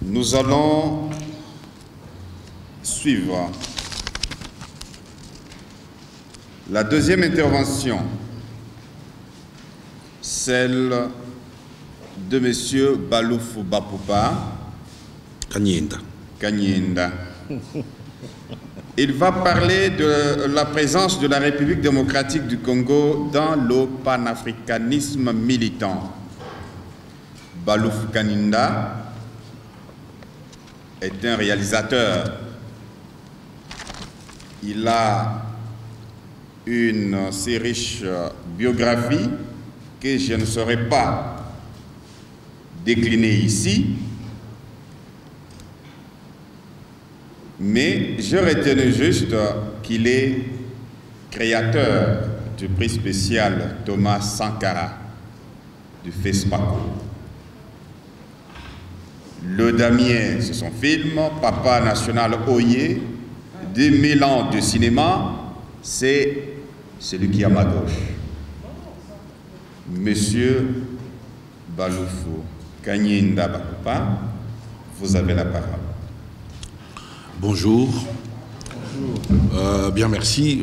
Nous allons suivre la deuxième intervention, celle de M. Baloufou Bapoupa Kanyinda. Il va parler de la présence de la République démocratique du Congo dans le panafricanisme militant. Baloufou Kanyinda est un réalisateur. Il a une si riche biographie que je ne saurais pas décliner ici, mais je retiens juste qu'il est créateur du prix spécial Thomas Sankara du FESPACO. Le Damier, c'est son film, Papa National Oye, 2000 ans de cinéma, c'est celui qui est à ma gauche. Monsieur Baloufou Kanyinda Bapoupa, vous avez la parole. Bonjour. Bien, merci.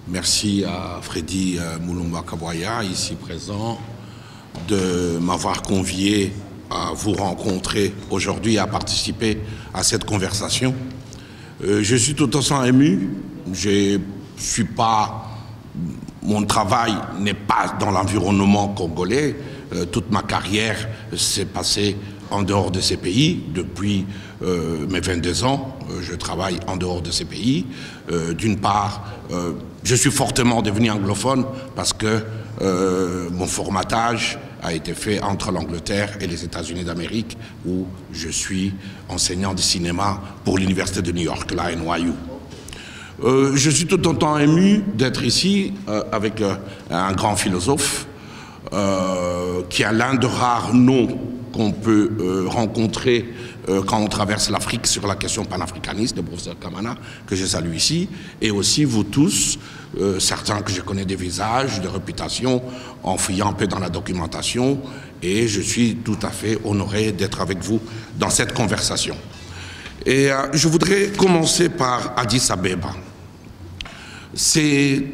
Merci à Freddy Moulumba Kaboya, ici présent, de m'avoir convié à vous rencontrer aujourd'hui et à participer à cette conversation. Je suis tout autant ému. Mon travail n'est pas dans l'environnement congolais. Toute ma carrière s'est passée en dehors de ces pays. Depuis mes 22 ans, je travaille en dehors de ces pays. D'une part, je suis fortement devenu anglophone parce que mon formatage a été fait entre l'Angleterre et les États-Unis d'Amérique, où je suis enseignant de cinéma pour l'Université de New York, la NYU. Je suis tout autant ému d'être ici avec un grand philosophe qui a l'un de rares noms qu'on peut rencontrer quand on traverse l'Afrique sur la question panafricaniste, le professeur Kamana, que je salue ici, et aussi vous tous, certains que je connais des visages, de réputation, en fouillant un peu dans la documentation, et je suis tout à fait honoré d'être avec vous dans cette conversation. Et je voudrais commencer par Addis Abeba. Ces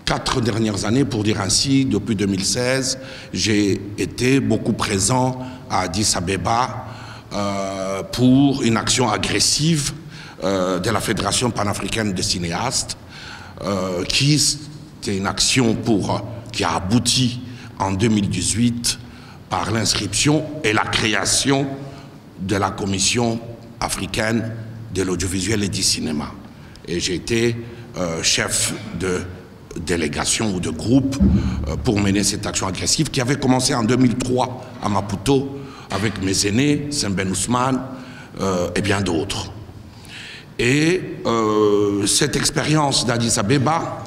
4 dernières années, pour dire ainsi, depuis 2016, j'ai été beaucoup présent à Addis Abeba pour une action agressive de la Fédération panafricaine des cinéastes, qui était une action qui a abouti en 2018 par l'inscription et la création de la Commission africaine de l'audiovisuel et du cinéma. Et j'ai été chef de délégation ou de groupe pour mener cette action agressive qui avait commencé en 2003 à Maputo avec mes aînés, Semben Ousmane et bien d'autres. Et cette expérience d'Addis Abeba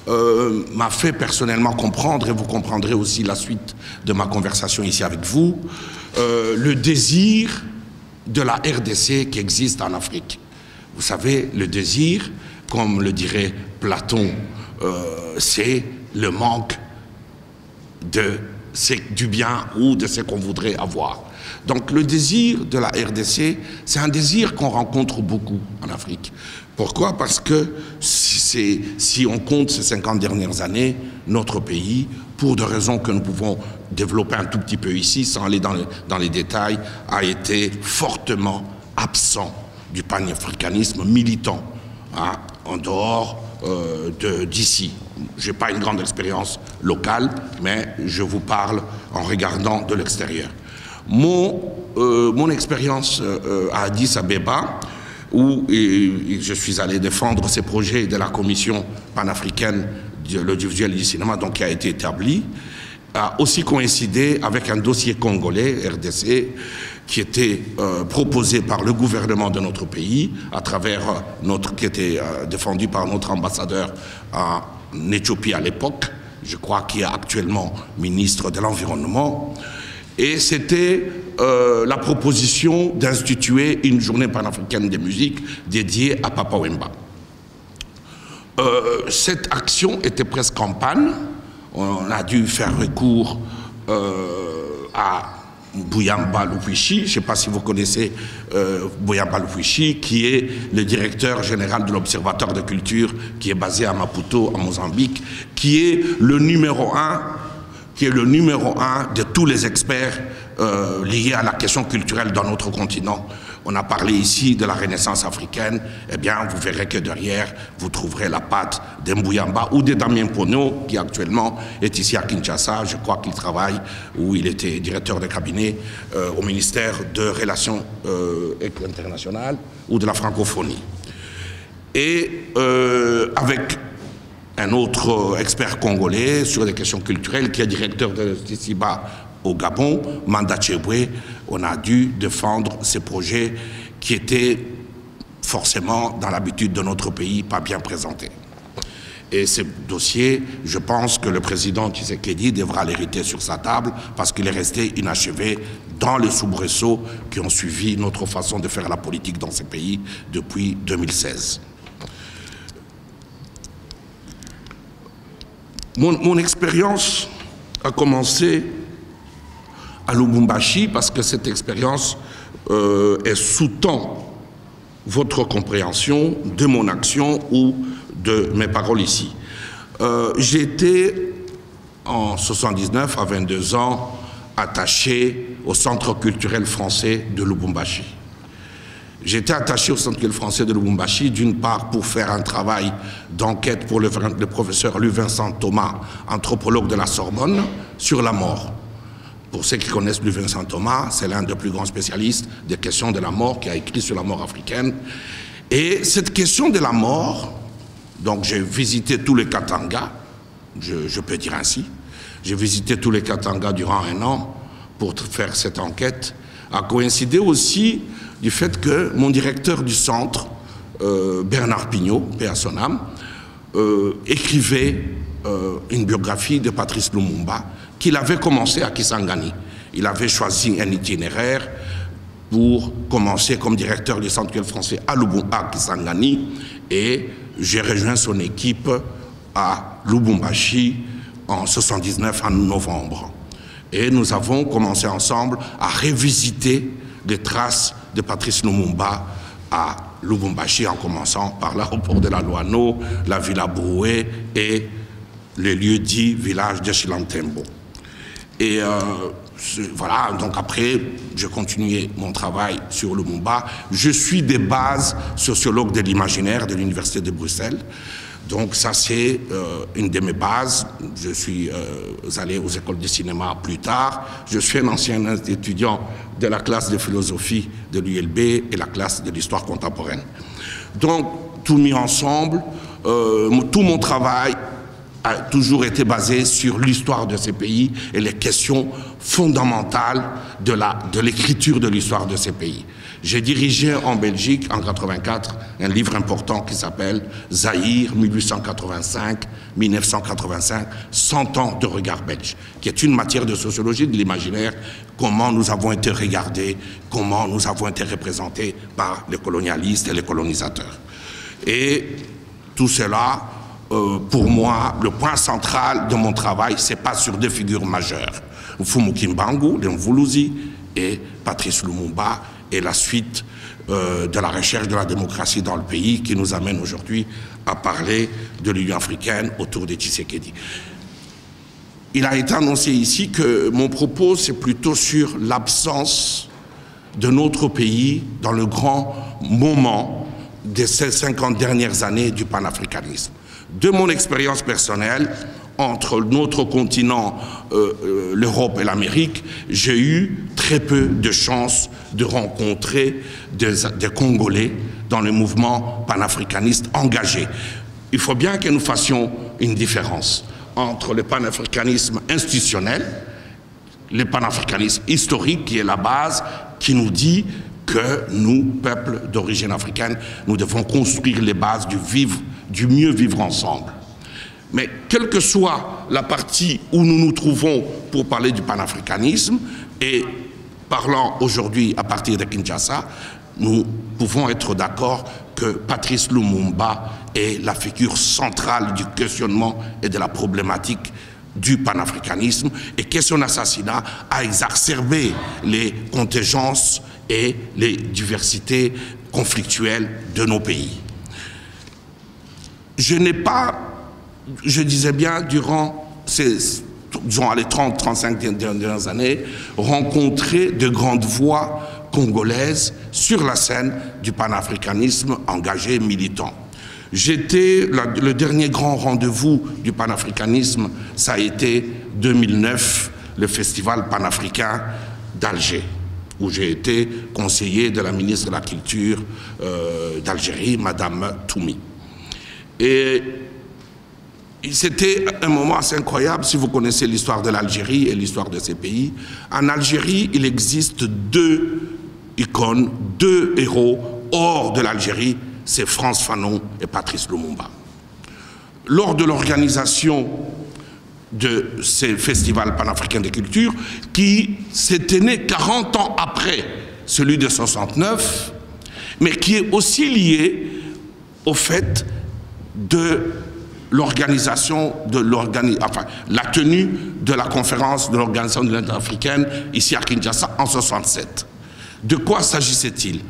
m'a fait personnellement comprendre, et vous comprendrez aussi la suite de ma conversation ici avec vous, le désir de la RDC qui existe en Afrique. Vous savez, le désir, comme le dirait Platon, c'est le manque du bien ou de ce qu'on voudrait avoir. Donc le désir de la RDC, c'est un désir qu'on rencontre beaucoup en Afrique. Pourquoi? Parce que si on compte ces 50 dernières années, notre pays, pour des raisons que nous pouvons développer un tout petit peu ici, sans aller dans les détails, a été fortement absent du panafricanisme militant, hein, en dehors d'ici. Je n'ai pas une grande expérience locale, mais je vous parle en regardant de l'extérieur. Mon expérience à Addis Abeba, où je suis allé défendre ces projets de la Commission panafricaine de l'audiovisuel et du cinéma, donc qui a été établie, a aussi coïncidé avec un dossier congolais, RDC, qui était proposé par le gouvernement de notre pays, à travers qui était défendu par notre ambassadeur en Éthiopie à l'époque, je crois qui est actuellement ministre de l'Environnement. Et c'était la proposition d'instituer une journée panafricaine de musique dédiée à Papa Wemba. Cette action était presque en panne. On a dû faire recours à Bouyamba Lupuichi, je ne sais pas si vous connaissez Bouyamba Lupuichi, qui est le directeur général de l'Observatoire de culture, qui est basé à Maputo, en Mozambique, qui est le numéro un de tous les experts liés à la question culturelle dans notre continent. On a parlé ici de la Renaissance africaine, eh bien vous verrez que derrière, vous trouverez la patte d'Mbouyamba ou de Damien Pono, qui actuellement est ici à Kinshasa. Je crois qu'il travaille, ou il était directeur de cabinet au ministère de Relations internationales ou de la francophonie. Et avec un autre expert congolais sur les questions culturelles, qui est directeur de Tisiba au Gabon, Manda Chebwe, on a dû défendre ces projets qui étaient forcément, dans l'habitude de notre pays, pas bien présentés. Et ces dossiers, je pense que le président Tshisekedi devra l'hériter sur sa table parce qu'il est resté inachevé dans les soubresauts qui ont suivi notre façon de faire la politique dans ces pays depuis 2016. Mon expérience a commencé à Lubumbashi parce que cette expérience sous-tend votre compréhension de mon action ou de mes paroles ici. J'ai été en 79 à 22 ans attaché au Centre culturel français de Lubumbashi. J'étais attaché au Centre culturel français de Lubumbashi, d'une part pour faire un travail d'enquête pour le professeur Louis Vincent Thomas, anthropologue de la Sorbonne, sur la mort. Pour ceux qui connaissent Louis Vincent Thomas, c'est l'un des plus grands spécialistes des questions de la mort, qui a écrit sur la mort africaine. Et cette question de la mort, donc j'ai visité tous les Katanga, je peux dire ainsi, j'ai visité tous les Katanga durant 1 an pour faire cette enquête, a coïncidé aussi du fait que mon directeur du centre, Bernard Pignot, paix à son âme, écrivait une biographie de Patrice Lumumba qu'il avait commencé à Kisangani. Il avait choisi un itinéraire pour commencer comme directeur du Centre culturel français à Kisangani, et j'ai rejoint son équipe à Lubumbashi en 79, en novembre. Et nous avons commencé ensemble à revisiter les traces de Patrice Lumumba à Lubumbashi, en commençant par l'aéroport de la Loano, la Villa Broué et les lieux dits village de Chilantembo. Et voilà, donc après, j'ai continué mon travail sur Lumumba. Je suis de base sociologue de l'imaginaire de l'Université de Bruxelles. Donc ça, c'est une de mes bases. Je suis allé aux écoles de cinéma plus tard. Je suis un ancien étudiant de la classe de philosophie de l'ULB et la classe de l'histoire contemporaine. Donc, tout mis ensemble, tout mon travail a toujours été basé sur l'histoire de ces pays et les questions fondamentales de l'écriture de l'histoire de ces pays. J'ai dirigé en Belgique, en 1984, un livre important qui s'appelle « Zaïre, 1885-1985, 100 ans de regard belge », qui est une matière de sociologie de l'imaginaire, comment nous avons été regardés, comment nous avons été représentés par les colonialistes et les colonisateurs. Et tout cela, pour moi, le point central de mon travail, c'est pas sur deux figures majeures, Mfumu Kimbangu, Mvuluzi et Patrice Lumumba, et la suite de la recherche de la démocratie dans le pays qui nous amène aujourd'hui à parler de l'Union africaine autour de Tshisekedi. Il a été annoncé ici que mon propos, c'est plutôt sur l'absence de notre pays dans le grand moment de ces 50 dernières années du panafricanisme. De mon expérience personnelle, entre notre continent, l'Europe et l'Amérique, j'ai eu très peu de chance de rencontrer des Congolais dans le mouvement panafricaniste engagé. Il faut bien que nous fassions une différence entre le panafricanisme institutionnel, le panafricanisme historique, qui est la base, qui nous dit que nous, peuples d'origine africaine, nous devons construire les bases du mieux vivre ensemble. Mais quelle que soit la partie où nous nous trouvons pour parler du panafricanisme, et parlant aujourd'hui à partir de Kinshasa, nous pouvons être d'accord que Patrice Lumumba est la figure centrale du questionnement et de la problématique du panafricanisme et que son assassinat a exacerbé les contingences et les diversités conflictuelles de nos pays. Je n'ai pas, je disais bien, durant disons, les 30-35 dernières années, rencontré de grandes voix congolaises sur la scène du panafricanisme engagé militant. Le dernier grand rendez-vous du panafricanisme, ça a été 2009, le festival panafricain d'Alger, où j'ai été conseiller de la ministre de la Culture d'Algérie, Madame Toumi. Et c'était un moment assez incroyable, si vous connaissez l'histoire de l'Algérie et l'histoire de ces pays. En Algérie, il existe deux icônes, deux héros hors de l'Algérie, c'est Frantz Fanon et Patrice Lumumba. Lors de l'organisation de ces festivals panafricains de culture, qui s'était né 40 ans après celui de 69, mais qui est aussi lié au fait de l'organisation, la tenue de la conférence de l'organisation de l'Union africaine ici à Kinshasa en 67. De quoi s'agissait-il?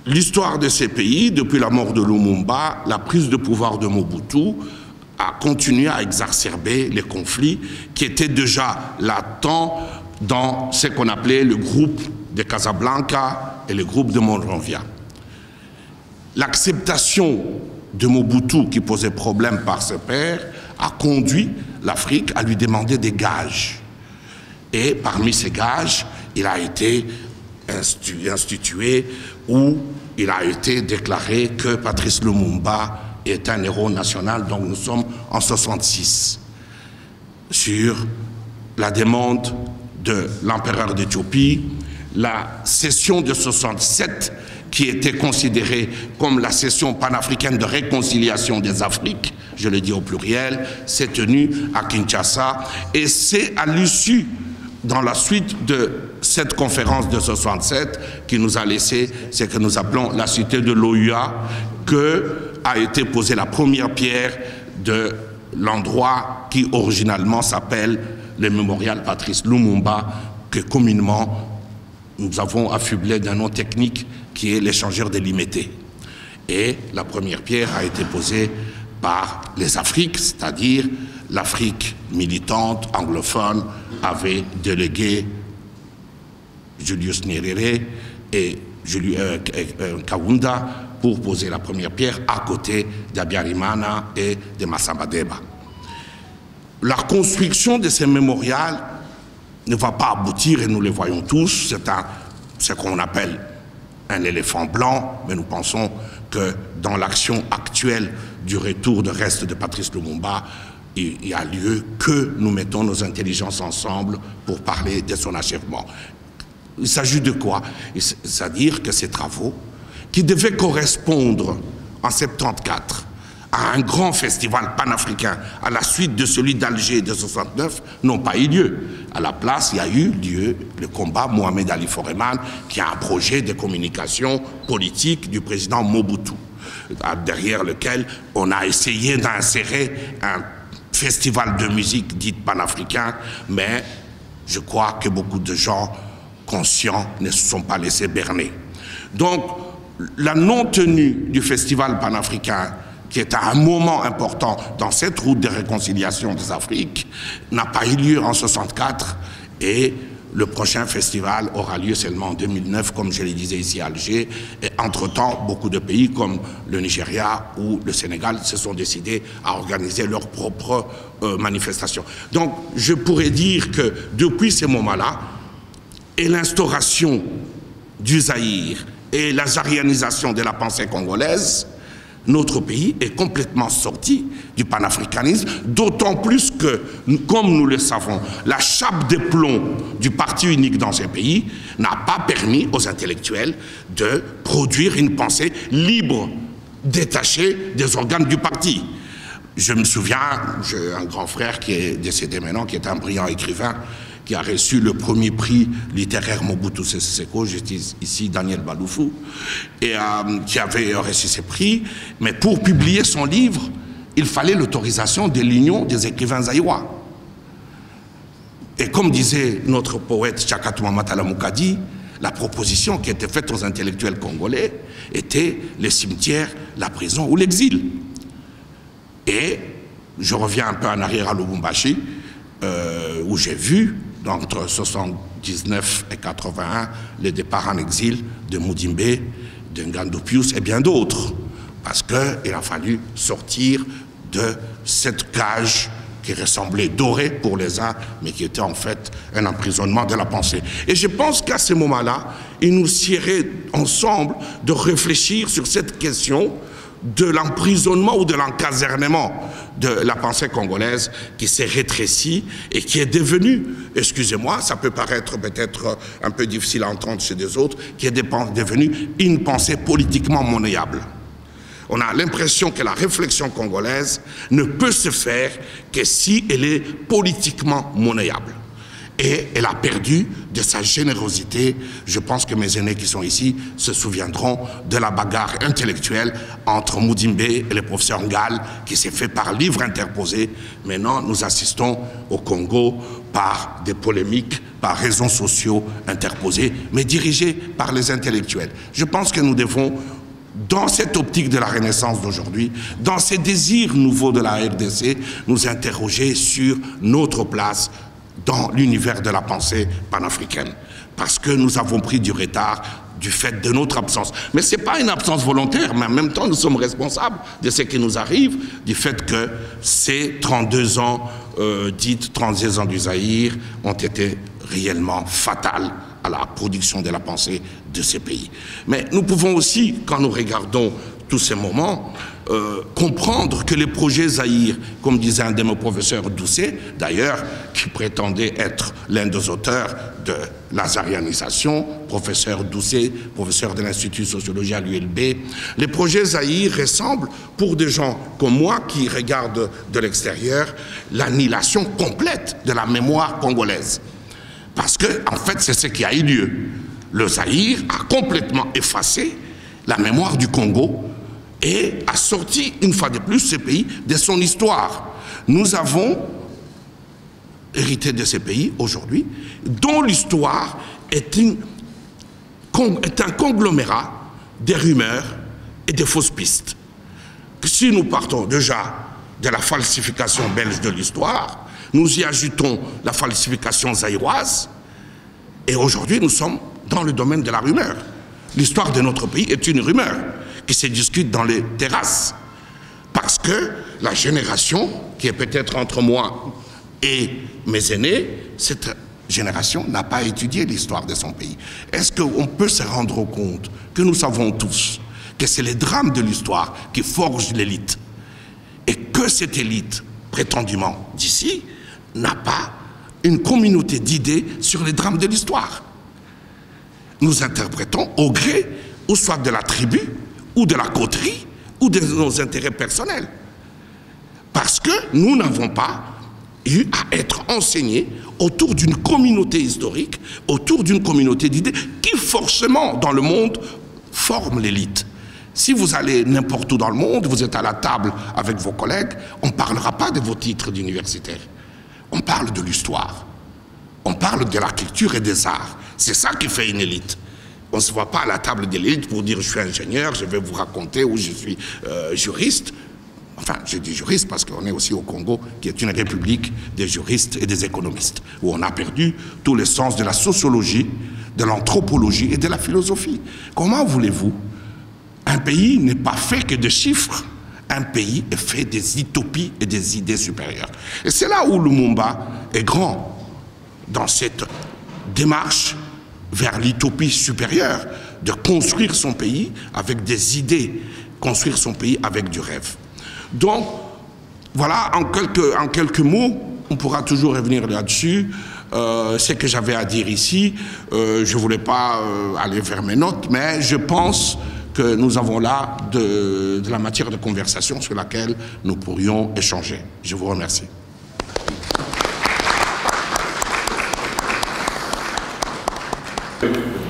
L'histoire de ces pays, depuis la mort de Lumumba, la prise de pouvoir de Mobutu, a continué à exacerber les conflits qui étaient déjà latents dans ce qu'on appelait le groupe de Casablanca et le groupe de Monrovia. L'acceptation de Mobutu, qui posait problème par ses pairs, a conduit l'Afrique à lui demander des gages. Et parmi ces gages, il a été institué où il a été déclaré que Patrice Lumumba est un héros national, donc nous sommes en 66. Sur la demande de l'empereur d'Éthiopie, la session de 67, qui était considérée comme la session panafricaine de réconciliation des Afriques, je le dis au pluriel, s'est tenue à Kinshasa, et c'est à l'issue, dans la suite de cette conférence de 67, qui nous a laissé ce que nous appelons la cité de l'OUA, que a été posée la première pierre de l'endroit qui originalement s'appelle le mémorial Patrice Lumumba, que communément nous avons affublé d'un nom technique qui est l'échangeur délimité. Et la première pierre a été posée par les Afriques, c'est-à-dire l'Afrique militante, anglophone, avait délégué Julius Nyerere et Kaunda pour poser la première pierre à côté d'Abiyarimana et de Massamba Deba. La construction de ces mémorials ne va pas aboutir, et nous le voyons tous, c'est ce qu'on appelle un éléphant blanc, mais nous pensons que dans l'action actuelle du retour de reste de Patrice Lumumba, il y a lieu que nous mettons nos intelligences ensemble pour parler de son achèvement. Il s'agit de quoi? C'est-à-dire que ces travaux, qui devaient correspondre en 74 à un grand festival panafricain à la suite de celui d'Alger de 69, n'ont pas eu lieu. À la place, il y a eu lieu le combat Mohamed Ali Foreman, qui a un projet de communication politique du président Mobutu, derrière lequel on a essayé d'insérer un festival de musique dite panafricain, mais je crois que beaucoup de gens conscients ne se sont pas laissés berner. Donc, la non-tenue du festival panafricain, qui est à un moment important dans cette route de réconciliation des Afriques, n'a pas eu lieu en 64, et le prochain festival aura lieu seulement en 2009, comme je le disais ici à Alger. Et entre-temps, beaucoup de pays comme le Nigeria ou le Sénégal se sont décidés à organiser leurs propres manifestations. Donc, je pourrais dire que depuis ces moments-là, et l'instauration du Zaïre et la zaïrianisation de la pensée congolaise, notre pays est complètement sorti du panafricanisme, d'autant plus que, comme nous le savons, la chape de plomb du parti unique dans ces pays n'a pas permis aux intellectuels de produire une pensée libre, détachée des organes du parti. Je me souviens, j'ai un grand frère qui est décédé maintenant, qui est un brillant écrivain, qui a reçu le premier prix littéraire Mobutu Sese Seko, j'étais ici, Daniel Baloufou, et qui avait reçu ce prix, mais pour publier son livre, il fallait l'autorisation de l'Union des écrivains zaïrois. Et comme disait notre poète Tchakatouma Matala Moukadi, la proposition qui était faite aux intellectuels congolais était le cimetière, la prison ou l'exil. Et je reviens un peu en arrière à Lubumbashi, où j'ai vu, entre 79 et 81, le départ en exil de Mudimbe, de Ngandou Pius et bien d'autres. Parce qu'il a fallu sortir de cette cage qui ressemblait dorée pour les uns, mais qui était en fait un emprisonnement de la pensée. Et je pense qu'à ce moment-là, il nous suffirait ensemble de réfléchir sur cette question de l'emprisonnement ou de l'encasernement de la pensée congolaise qui s'est rétrécie et qui est devenue, excusez-moi, ça peut paraître peut-être un peu difficile à entendre chez des autres, qui est devenue une pensée politiquement monnayable. On a l'impression que la réflexion congolaise ne peut se faire que si elle est politiquement monnayable. Et elle a perdu de sa générosité. Je pense que mes aînés qui sont ici se souviendront de la bagarre intellectuelle entre Mudimbe et le professeur Ngale qui s'est fait par livre interposé. Maintenant, nous assistons au Congo par des polémiques, par réseaux sociaux interposés, mais dirigés par les intellectuels. Je pense que nous devons, dans cette optique de la Renaissance d'aujourd'hui, dans ces désirs nouveaux de la RDC, nous interroger sur notre place dans l'univers de la pensée panafricaine. Parce que nous avons pris du retard du fait de notre absence. Mais ce n'est pas une absence volontaire, mais en même temps, nous sommes responsables de ce qui nous arrive, du fait que ces 32 ans, dites 32 ans du Zaïre, ont été réellement fatals à la production de la pensée de ces pays. Mais nous pouvons aussi, quand nous regardons tous ces moments, comprendre que les projets Zaïre, comme disait un de mes professeurs Doucet, d'ailleurs, qui prétendait être l'un des auteurs de l'azarianisation, professeur Doucet, professeur de l'Institut de sociologie à l'ULB, les projets Zaïre ressemblent, pour des gens comme moi qui regardent de l'extérieur, l'annihilation complète de la mémoire congolaise. Parce que, en fait, c'est ce qui a eu lieu. Le Zaïre a complètement effacé la mémoire du Congo et a sorti, une fois de plus, ce pays de son histoire. Nous avons hérité de ces pays aujourd'hui, dont l'histoire est un conglomérat de rumeurs et de fausses pistes. Si nous partons déjà de la falsification belge de l'histoire, nous y ajoutons la falsification zaïroise, et aujourd'hui nous sommes dans le domaine de la rumeur. L'histoire de notre pays est une rumeur qui se discute dans les terrasses. Parce que la génération, qui est peut-être entre moi et mes aînés, cette génération n'a pas étudié l'histoire de son pays. Est-ce qu'on peut se rendre compte que nous savons tous que c'est les drames de l'histoire qui forgent l'élite, et que cette élite, prétendument d'ici, n'a pas une communauté d'idées sur les drames de l'histoire. Nous interprétons au gré, ou soit de la tribu, ou de la coterie, ou de nos intérêts personnels. Parce que nous n'avons pas eu à être enseignés autour d'une communauté historique, autour d'une communauté d'idées qui forcément dans le monde forme l'élite. Si vous allez n'importe où dans le monde, vous êtes à la table avec vos collègues, on ne parlera pas de vos titres d'universitaire. On parle de l'histoire. On parle de la culture et des arts. C'est ça qui fait une élite. On ne se voit pas à la table de l'élite pour dire je suis ingénieur, je vais vous raconter où je suis juriste. Enfin, je dis juriste parce qu'on est aussi au Congo, qui est une république des juristes et des économistes, où on a perdu tout le sens de la sociologie, de l'anthropologie et de la philosophie. Comment voulez-vous? Un pays n'est pas fait que de chiffres. Un pays est fait des utopies et des idées supérieures. Et c'est là où Lumumba est grand, dans cette démarche vers l'utopie supérieure, de construire son pays avec des idées, construire son pays avec du rêve. Donc, voilà, en quelques mots, on pourra toujours revenir là-dessus. Ce que j'avais à dire ici, je ne voulais pas aller vers mes notes, mais je pense que nous avons là de la matière de conversation sur laquelle nous pourrions échanger. Je vous remercie.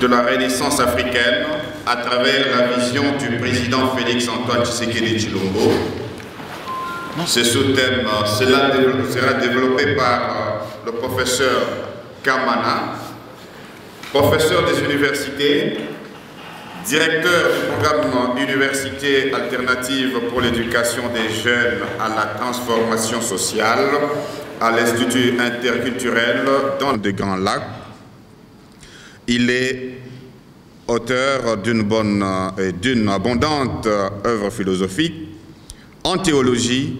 De la Renaissance africaine à travers la vision du président Félix Antoine Tshisekedi Tshilombo, Ce sous-thème, cela sera développé par le professeur Kamana, professeur des universités, directeur du programme Université alternative pour l'éducation des jeunes à la transformation sociale à l'Institut interculturel dans les Grands Lacs. Il est auteur d'une abondante œuvre philosophique en théologie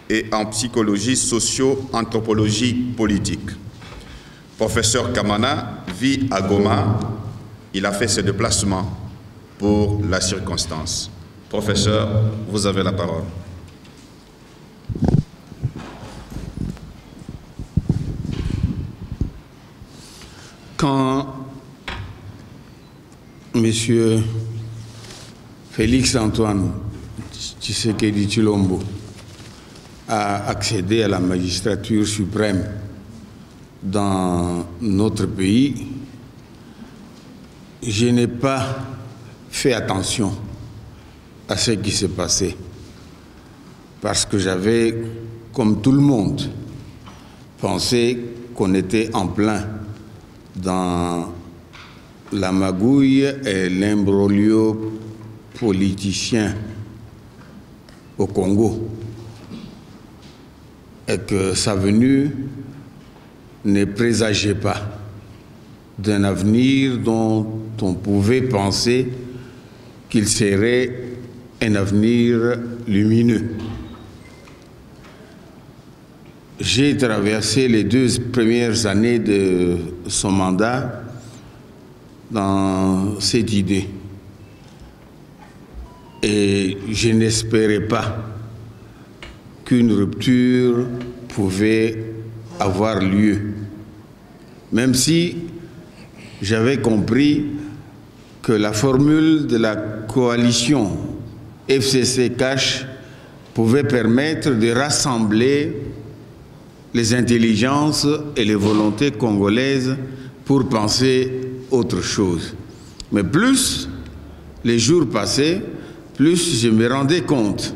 et en psychologie socio-anthropologie politique. Professeur Kamana vit à Goma. Il a fait ses déplacements pour la circonstance. Professeur, vous avez la parole. Quand M. Félix-Antoine Tshisekedi Tshilombo a accédé à la magistrature suprême dans notre pays, je n'ai pas fait attention à ce qui s'est passé parce que j'avais, comme tout le monde, pensé qu'on était en plein dans la magouille et l'imbroglio politicien au Congo et que sa venue ne présageait pas d'un avenir dont on pouvait penser qu'il serait un avenir lumineux. J'ai traversé les 2 premières années de son mandat dans cette idée et je n'espérais pas qu'une rupture pouvait avoir lieu, même si j'avais compris que la formule de la coalition FCC-CACH pouvait permettre de rassembler les intelligences et les volontés congolaises pour penser autre chose. Mais plus les jours passaient, plus je me rendais compte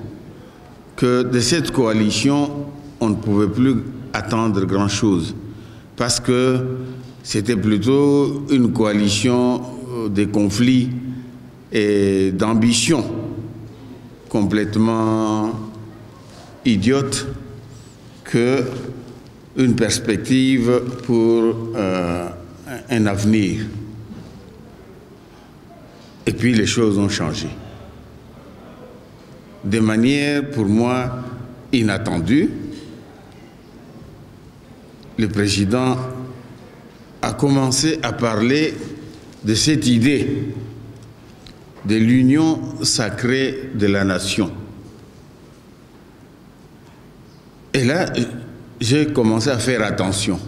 que de cette coalition, on ne pouvait plus attendre grand-chose, parce que c'était plutôt une coalition de conflits et d'ambitions complètement idiotes qu'une perspective pour un avenir. Et puis les choses ont changé. De manière, pour moi, inattendue, le président a commencé à parler de cette idée de l'union sacrée de la nation. Et là, j'ai commencé à faire attention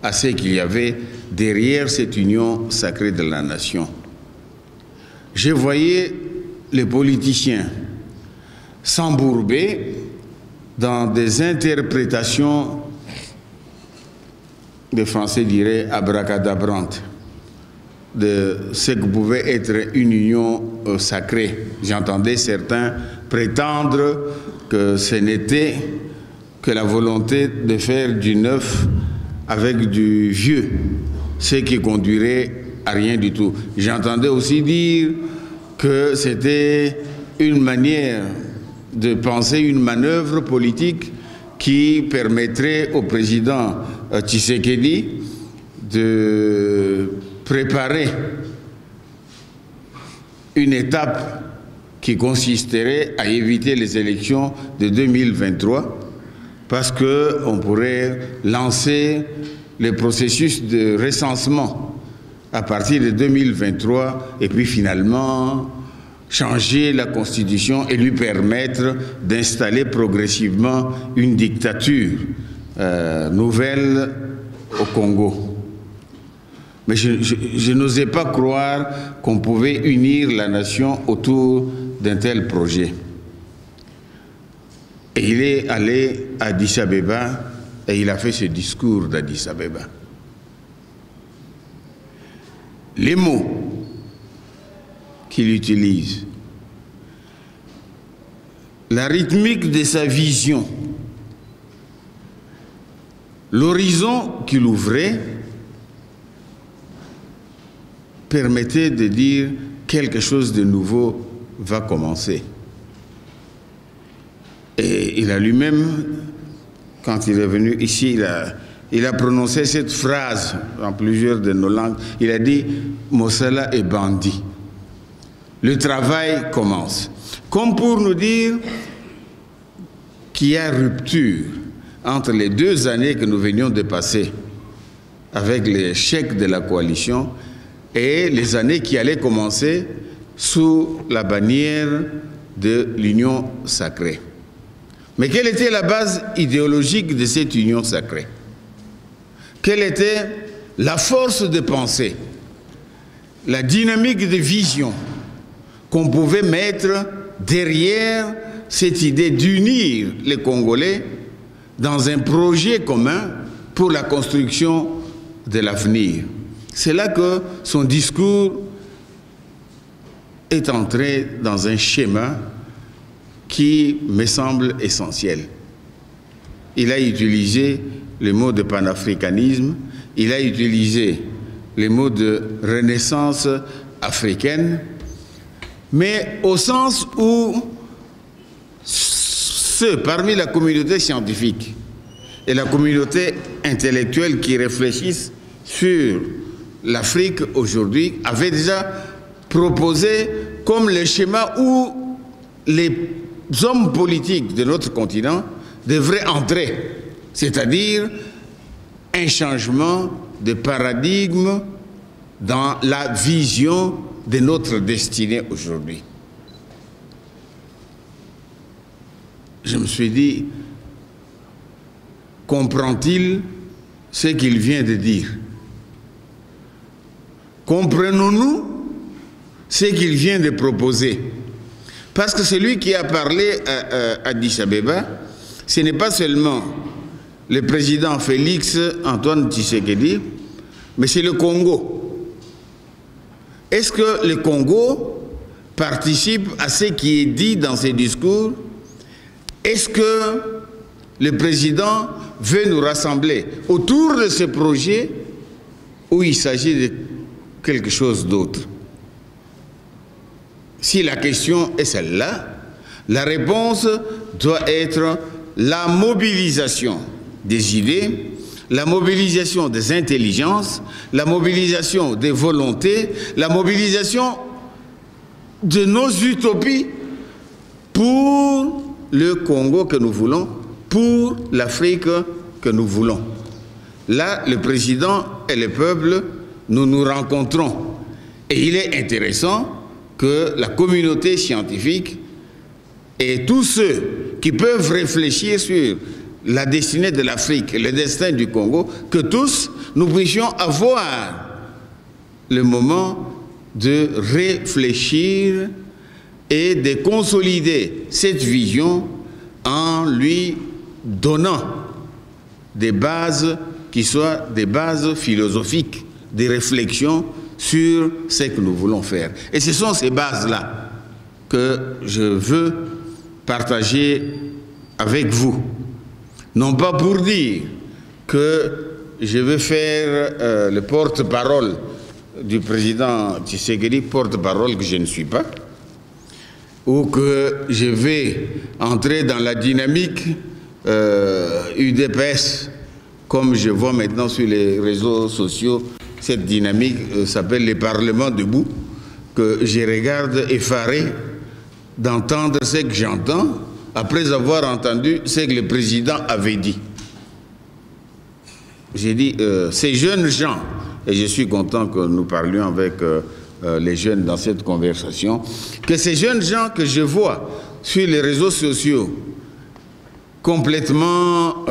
à ce qu'il y avait derrière cette union sacrée de la nation. Je voyais les politiciens s'embourber dans des interprétations, les Français diraient abracadabrantes, de ce que pouvait être une union sacrée. J'entendais certains prétendre que ce n'était que la volonté de faire du neuf avec du vieux, ce qui conduirait à rien du tout. J'entendais aussi dire que c'était une manière de penser une manœuvre politique qui permettrait au président Tshisekedi de préparer une étape qui consisterait à éviter les élections de 2023 parce qu'on pourrait lancer le processus de recensement à partir de 2023 et puis finalement changer la constitution et lui permettre d'installer progressivement une dictature nouvelle au Congo. Mais je n'osais pas croire qu'on pouvait unir la nation autour d'un tel projet. Et il est allé à Addis Abeba et il a fait ce discours d'Addis Abeba. Les mots qu'il utilise la rythmique de sa vision, l'horizon qu'il ouvrait, permettait de dire quelque chose de nouveau va commencer. Et il a lui-même, quand il est venu ici, il a prononcé cette phrase en plusieurs de nos langues. Il a dit « Mosala est bandit ». Le travail commence. Comme pour nous dire qu'il y a rupture entre les 2 années que nous venions de passer avec l'échec de la coalition et les années qui allaient commencer sous la bannière de l'union sacrée. Mais quelle était la base idéologique de cette union sacrée? Quelle était la force de pensée, la dynamique de vision qu'on pouvait mettre derrière cette idée d'unir les Congolais dans un projet commun pour la construction de l'avenir? C'est là que son discours est entré dans un schéma qui me semble essentiel. Il a utilisé le mot de panafricanisme, il a utilisé le mot de renaissance africaine, mais au sens où ceux parmi la communauté scientifique et la communauté intellectuelle qui réfléchissent sur l'Afrique aujourd'hui avaient déjà proposé comme le schéma où les hommes politiques de notre continent devraient entrer, c'est-à-dire un changement de paradigme dans la vision de notre destinée aujourd'hui. Je me suis dit, comprend-il ce qu'il vient de dire? Comprenons-nous ce qu'il vient de proposer? Parce que celui qui a parlé à Addis Abeba, ce n'est pas seulement le président Félix Antoine Tshisekedi, mais c'est le Congo. Est-ce que le Congo participe à ce qui est dit dans ses discours? Est-ce que le président veut nous rassembler autour de ce projet où il s'agit de quelque chose d'autre? Si la question est celle-là, la réponse doit être la mobilisation des idées, la mobilisation des intelligences, la mobilisation des volontés, la mobilisation de nos utopies pour le Congo que nous voulons, pour l'Afrique que nous voulons. Là, le président et le peuple, nous nous rencontrons. Et il est intéressant que la communauté scientifique et tous ceux qui peuvent réfléchir sur la destinée de l'Afrique, le destin du Congo, que tous nous puissions avoir le moment de réfléchir et de consolider cette vision en lui donnant des bases qui soient des bases philosophiques, des réflexions sur ce que nous voulons faire. Et ce sont ces bases-là que je veux partager avec vous. Non pas pour dire que je vais faire le porte-parole du président Tshisekedi, porte-parole que je ne suis pas, ou que je vais entrer dans la dynamique UDPS, comme je vois maintenant sur les réseaux sociaux. Cette dynamique s'appelle les parlements debout, que je regarde effaré d'entendre ce que j'entends après avoir entendu ce que le président avait dit. J'ai dit, ces jeunes gens, et je suis content que nous parlions avec les jeunes dans cette conversation, que ces jeunes gens que je vois sur les réseaux sociaux, complètement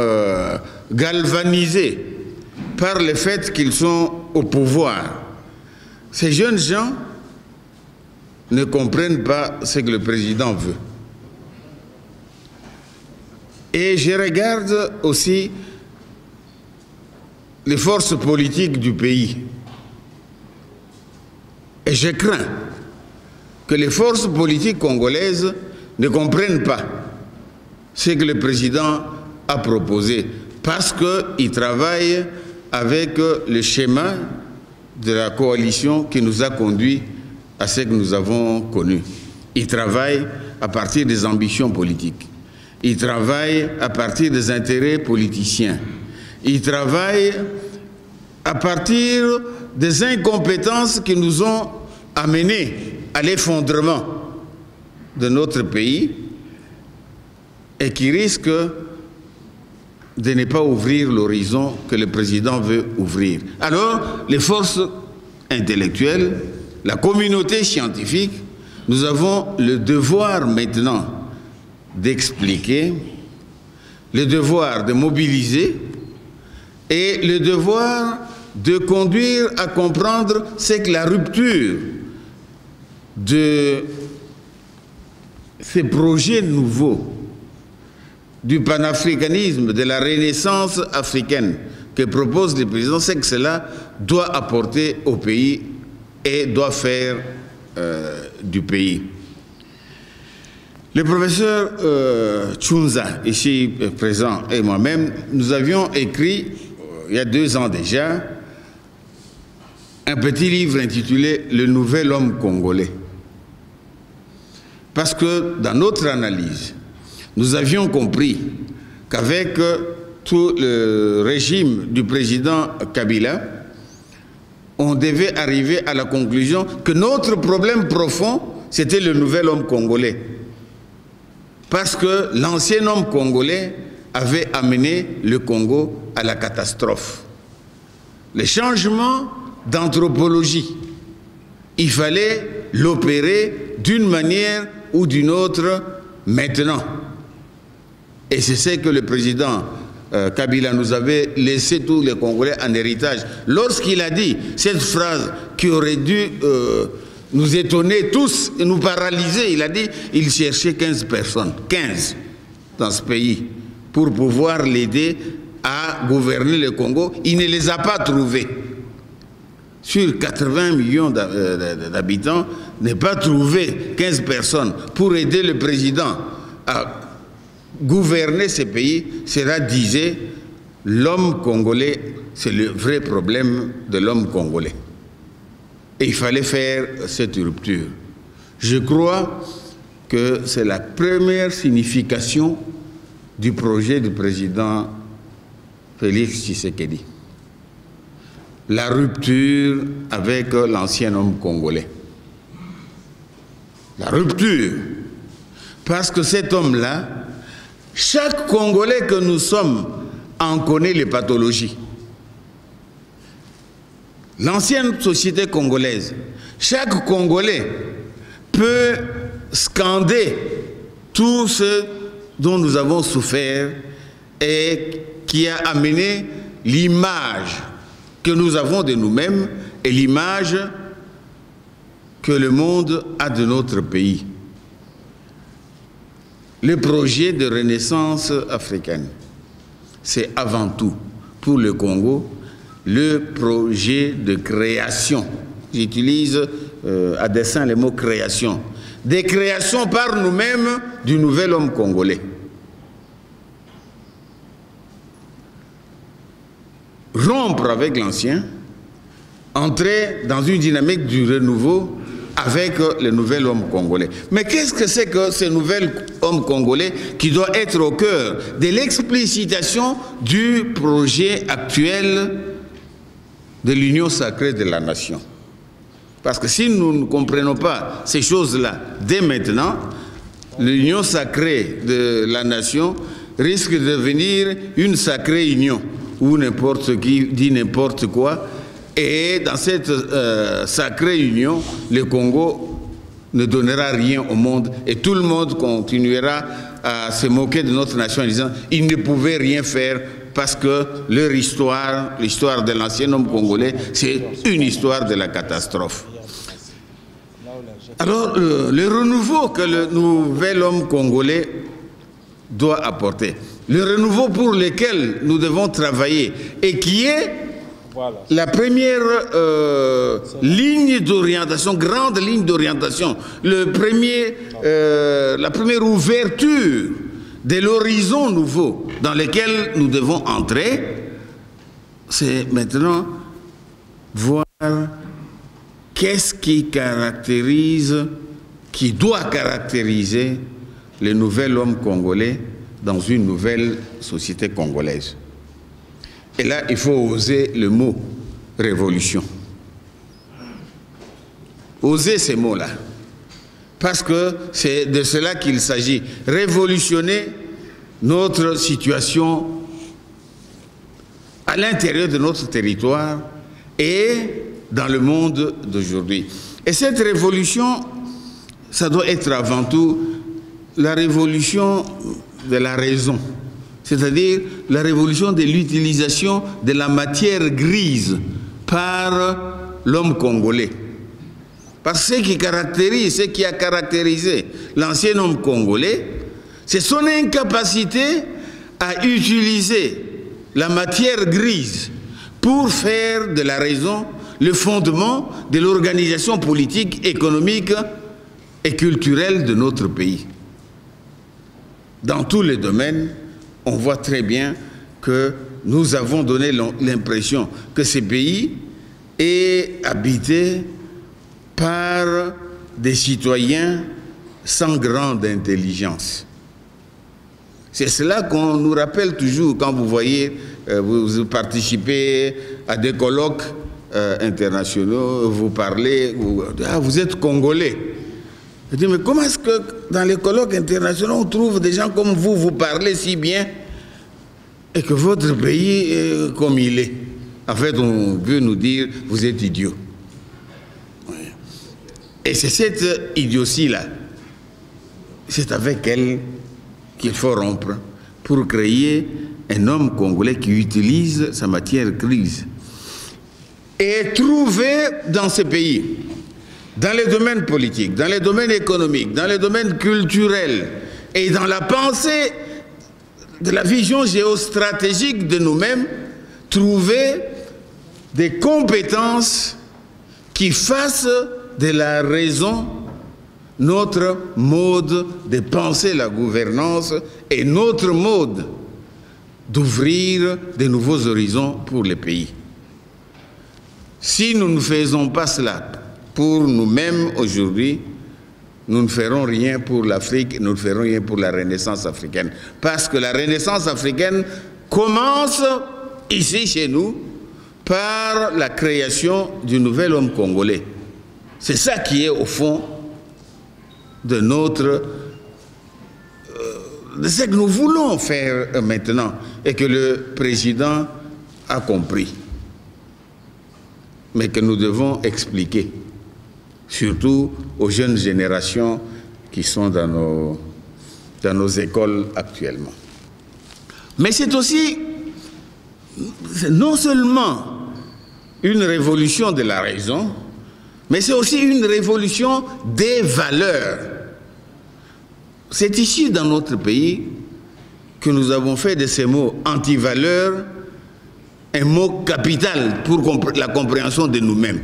galvanisés par le fait qu'ils sont au pouvoir, ces jeunes gens ne comprennent pas ce que le président veut. Et je regarde aussi les forces politiques du pays. Et je crains que les forces politiques congolaises ne comprennent pas ce que le président a proposé, parce qu'il travaille avec le schéma de la coalition qui nous a conduits à ce que nous avons connu. Il travaille à partir des ambitions politiques. Il travaille à partir des intérêts politiciens. Il travaille à partir des incompétences qui nous ont amenés à l'effondrement de notre pays et qui risquent de ne pas ouvrir l'horizon que le président veut ouvrir. Alors, les forces intellectuelles, la communauté scientifique, nous avons le devoir maintenant d'expliquer, le devoir de mobiliser et le devoir de conduire à comprendre ce que la rupture de ces projets nouveaux du panafricanisme, de la renaissance africaine que propose le président, c'est que cela doit apporter au pays et doit faire du pays. Le professeur Tchounza, ici présent, et moi-même, nous avions écrit, il y a 2 ans déjà, un petit livre intitulé « Le nouvel homme congolais ». Parce que dans notre analyse, nous avions compris qu'avec tout le régime du président Kabila, on devait arriver à la conclusion que notre problème profond, c'était le nouvel homme congolais. Parce que l'ancien homme congolais avait amené le Congo à la catastrophe. Le changement d'anthropologie, il fallait l'opérer d'une manière ou d'une autre maintenant. Et c'est ce que le président Kabila nous avait laissé tous les Congolais en héritage. Lorsqu'il a dit cette phrase qui aurait dû nous étonner tous et nous paralyser, il a dit qu'il cherchait 15 personnes, 15 dans ce pays, pour pouvoir l'aider à gouverner le Congo. Il ne les a pas trouvés. Sur 80 millions d'habitants, n'a pas trouvé 15 personnes pour aider le président à gouverner ce pays. Cela disait l'homme congolais, c'est le vrai problème de l'homme congolais. Et il fallait faire cette rupture. Je crois que c'est la première signification du projet du président Félix Tshisekedi. La rupture avec l'ancien homme congolais. La rupture. Parce que cet homme-là, chaque Congolais que nous sommes en connaît les pathologies. L'ancienne société congolaise, chaque Congolais peut scander tout ce dont nous avons souffert et qui a amené l'image que nous avons de nous-mêmes et l'image que le monde a de notre pays. Le projet de renaissance africaine, c'est avant tout, pour le Congo, le projet de création. J'utilise à dessein le mot création. Des créations par nous-mêmes du nouvel homme congolais. Rompre avec l'ancien, entrer dans une dynamique du renouveau avec le nouvel homme congolais. Mais qu'est-ce que c'est que ce nouvel homme congolais qui doit être au cœur de l'explicitation du projet actuel de l'union sacrée de la nation? Parce que si nous ne comprenons pas ces choses-là dès maintenant, l'union sacrée de la nation risque de devenir une sacrée union, où n'importe qui dit n'importe quoi. Et dans cette sacrée union, le Congo ne donnera rien au monde et tout le monde continuera à se moquer de notre nation en disant il ne pouvait rien faire parce que leur histoire, l'histoire de l'ancien homme congolais, c'est une histoire de la catastrophe. Alors, le renouveau que le nouvel homme congolais doit apporter, le renouveau pour lequel nous devons travailler et qui est la première ligne d'orientation, grande ligne d'orientation, la première ouverture de l'horizon nouveau dans lequel nous devons entrer, c'est maintenant voir qu'est-ce qui caractérise, qui doit caractériser le nouvel homme congolais dans une nouvelle société congolaise. Et là, il faut oser le mot révolution. Oser ces mots-là. Parce que c'est de cela qu'il s'agit. Révolutionner notre situation à l'intérieur de notre territoire et dans le monde d'aujourd'hui. Et cette révolution, ça doit être avant tout la révolution de la raison, c'est-à-dire la révolution de l'utilisation de la matière grise par l'homme congolais. Parce que ce qui a caractérisé l'ancien homme congolais, c'est son incapacité à utiliser la matière grise pour faire de la raison le fondement de l'organisation politique, économique et culturelle de notre pays. Dans tous les domaines, on voit très bien que nous avons donné l'impression que ce pays est habité par des citoyens sans grande intelligence. C'est cela qu'on nous rappelle toujours quand vous voyez, vous participez à des colloques internationaux, vous parlez, vous êtes Congolais. Je dis, mais comment est-ce que dans les colloques internationaux, on trouve des gens comme vous, vous parlez si bien, et que votre pays est comme il est? En fait, on veut nous dire, vous êtes idiots. Et c'est cette idiotie-là, c'est avec elle qu'il faut rompre pour créer un homme congolais qui utilise sa matière grise. Et trouver dans ce pays, dans les domaines politiques, dans les domaines économiques, dans les domaines culturels et dans la pensée de la vision géostratégique de nous-mêmes, trouver des compétences qui fassent de la raison notre mode de penser la gouvernance et notre mode d'ouvrir de nouveaux horizons pour le pays. Si nous ne faisons pas cela pour nous-mêmes aujourd'hui, nous ne ferons rien pour l'Afrique, nous ne ferons rien pour la Renaissance africaine. Parce que la Renaissance africaine commence ici chez nous par la création du nouvel homme congolais. C'est ça qui est au fond de de ce que nous voulons faire maintenant et que le président a compris. Mais que nous devons expliquer, surtout aux jeunes générations qui sont dans nos écoles actuellement. Mais c'est aussi non seulement une révolution de la raison, mais c'est aussi une révolution des valeurs. C'est ici, dans notre pays, que nous avons fait de ces mots anti-valeurs un mot capital pour la compréhension de nous-mêmes.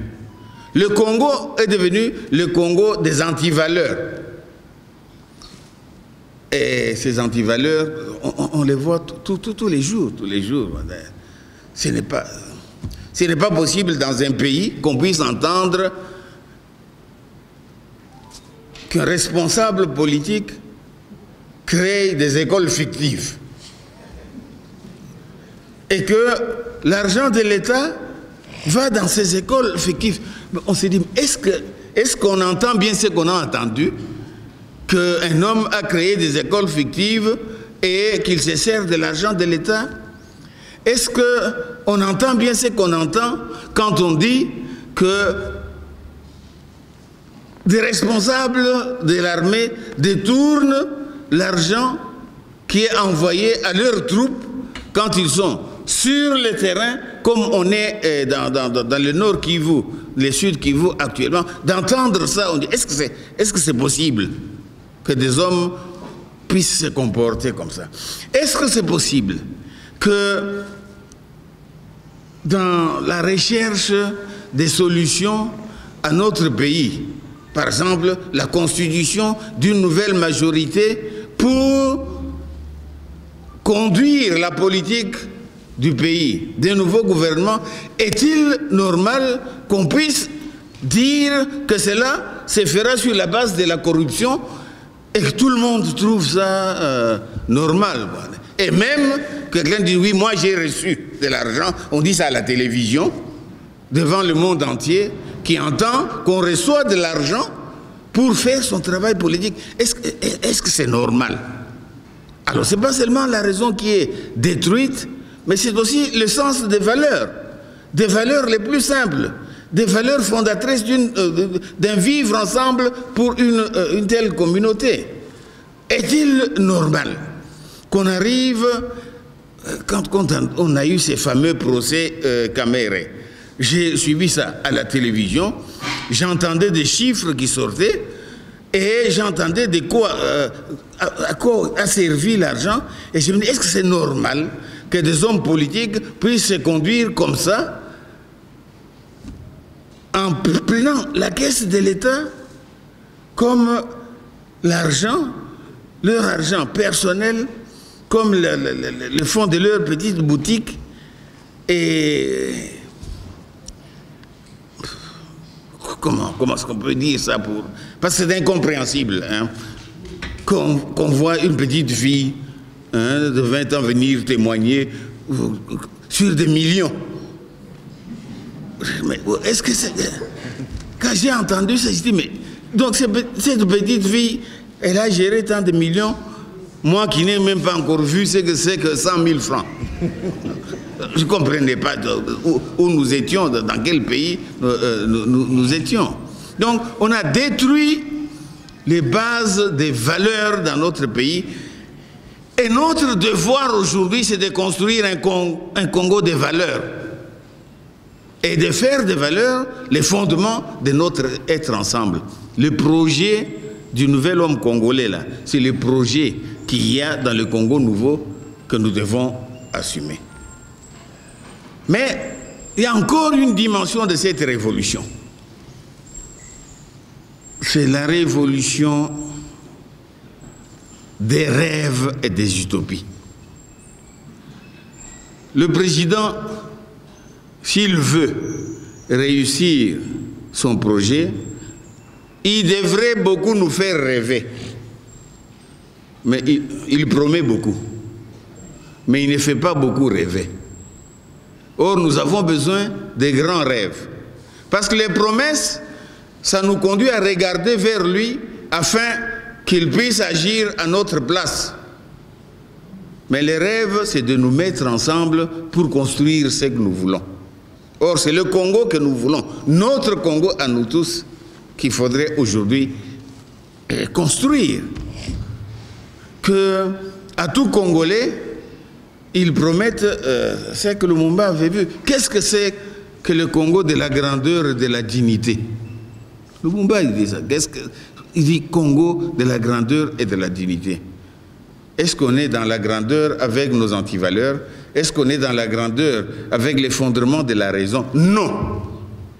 Le Congo est devenu le Congo des anti-valeurs. Et ces anti-valeurs, on les voit tous les jours, tous les jours. Ce n'est pas possible dans un pays qu'on puisse entendre qu'un responsable politique crée des écoles fictives et que l'argent de l'État va dans ces écoles fictives. On s'est dit, est-ce qu'on entend bien ce qu'on a entendu? Qu'un homme a créé des écoles fictives et qu'il se sert de l'argent de l'État? Est-ce qu'on entend bien ce qu'on entend quand on dit que des responsables de l'armée détournent l'argent qui est envoyé à leurs troupes quand ils sont sur le terrain, comme on est dans le nord Kivu, le sud Kivu actuellement? D'entendre ça, on dit, est-ce que c'est possible que des hommes puissent se comporter comme ça? Est-ce que c'est possible que dans la recherche des solutions à notre pays, par exemple la constitution d'une nouvelle majorité pour conduire la politique du pays, d'un nouveau gouvernement, est-il normal qu'on puisse dire que cela se fera sur la base de la corruption et que tout le monde trouve ça normal? Et même quelqu'un dit oui, moi j'ai reçu de l'argent, on dit ça à la télévision, devant le monde entier, qui entend qu'on reçoit de l'argent pour faire son travail politique. Est-ce que c'est normal? Alors ce n'est pas seulement la raison qui est détruite, mais c'est aussi le sens des valeurs les plus simples, des valeurs fondatrices d'un vivre ensemble pour une telle communauté. Est-il normal qu'on arrive, quand on a eu ces fameux procès Caméré, j'ai suivi ça à la télévision, j'entendais des chiffres qui sortaient et j'entendais à quoi a servi l'argent, et je me dis, est-ce que c'est normal que des hommes politiques puissent se conduire comme ça en prenant la caisse de l'État comme l'argent, leur argent personnel, comme le fond de leur petite boutique, et comment est-ce qu'on peut dire ça parce que c'est incompréhensible, hein, qu'on voit une petite fille de 20 ans venir témoigner sur des millions. Mais est-ce que c'est... Quand j'ai entendu ça, je dis, mais donc cette petite fille, elle a géré tant de millions, moi qui n'ai même pas encore vu ce que c'est que 100 000 francs. Je ne comprenais pas où nous étions, dans quel pays nous étions. Donc, on a détruit les bases des valeurs dans notre pays. Et notre devoir aujourd'hui, c'est de construire un Congo des valeurs. Et de faire des valeurs les fondements de notre être ensemble. Le projet du nouvel homme congolais, là, c'est le projet qu'il y a dans le Congo nouveau que nous devons assumer. Mais il y a encore une dimension de cette révolution. C'est la révolution des rêves et des utopies. Le président, s'il veut réussir son projet, il devrait beaucoup nous faire rêver. Mais il promet beaucoup. Mais il ne fait pas beaucoup rêver. Or, nous avons besoin de grands rêves. Parce que les promesses, ça nous conduit à regarder vers lui afin qu'il puisse agir à notre place. Mais les rêves, c'est de nous mettre ensemble pour construire ce que nous voulons. Or, c'est le Congo que nous voulons, notre Congo à nous tous, qu'il faudrait aujourd'hui construire. Que à tout Congolais, ils promettent ce que Lumumba avait vu. Qu'est-ce que c'est que le Congo de la grandeur et de la dignité? Lumumba, il dit ça. Il dit Congo de la grandeur et de la dignité. Est-ce qu'on est dans la grandeur avec nos antivaleurs? Est-ce qu'on est dans la grandeur avec l'effondrement de la raison? Non.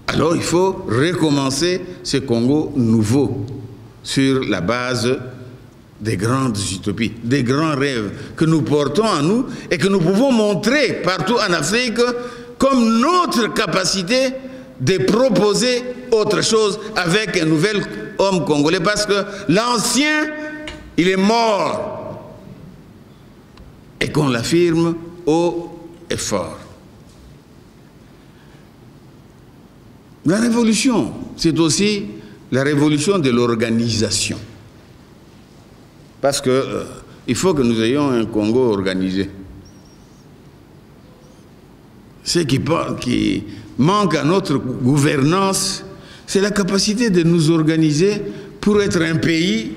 Alors il faut recommencer ce Congo nouveau sur la base des grandes utopies, des grands rêves que nous portons en nous et que nous pouvons montrer partout en Afrique comme notre capacité de proposer autre chose avec un nouvel homme congolais, parce que l'ancien, il est mort, et qu'on l'affirme haut et fort. La révolution, c'est aussi la révolution de l'organisation. Parce qu'il faut que nous ayons un Congo organisé. Ce qui manque à notre gouvernance, c'est la capacité de nous organiser pour être un pays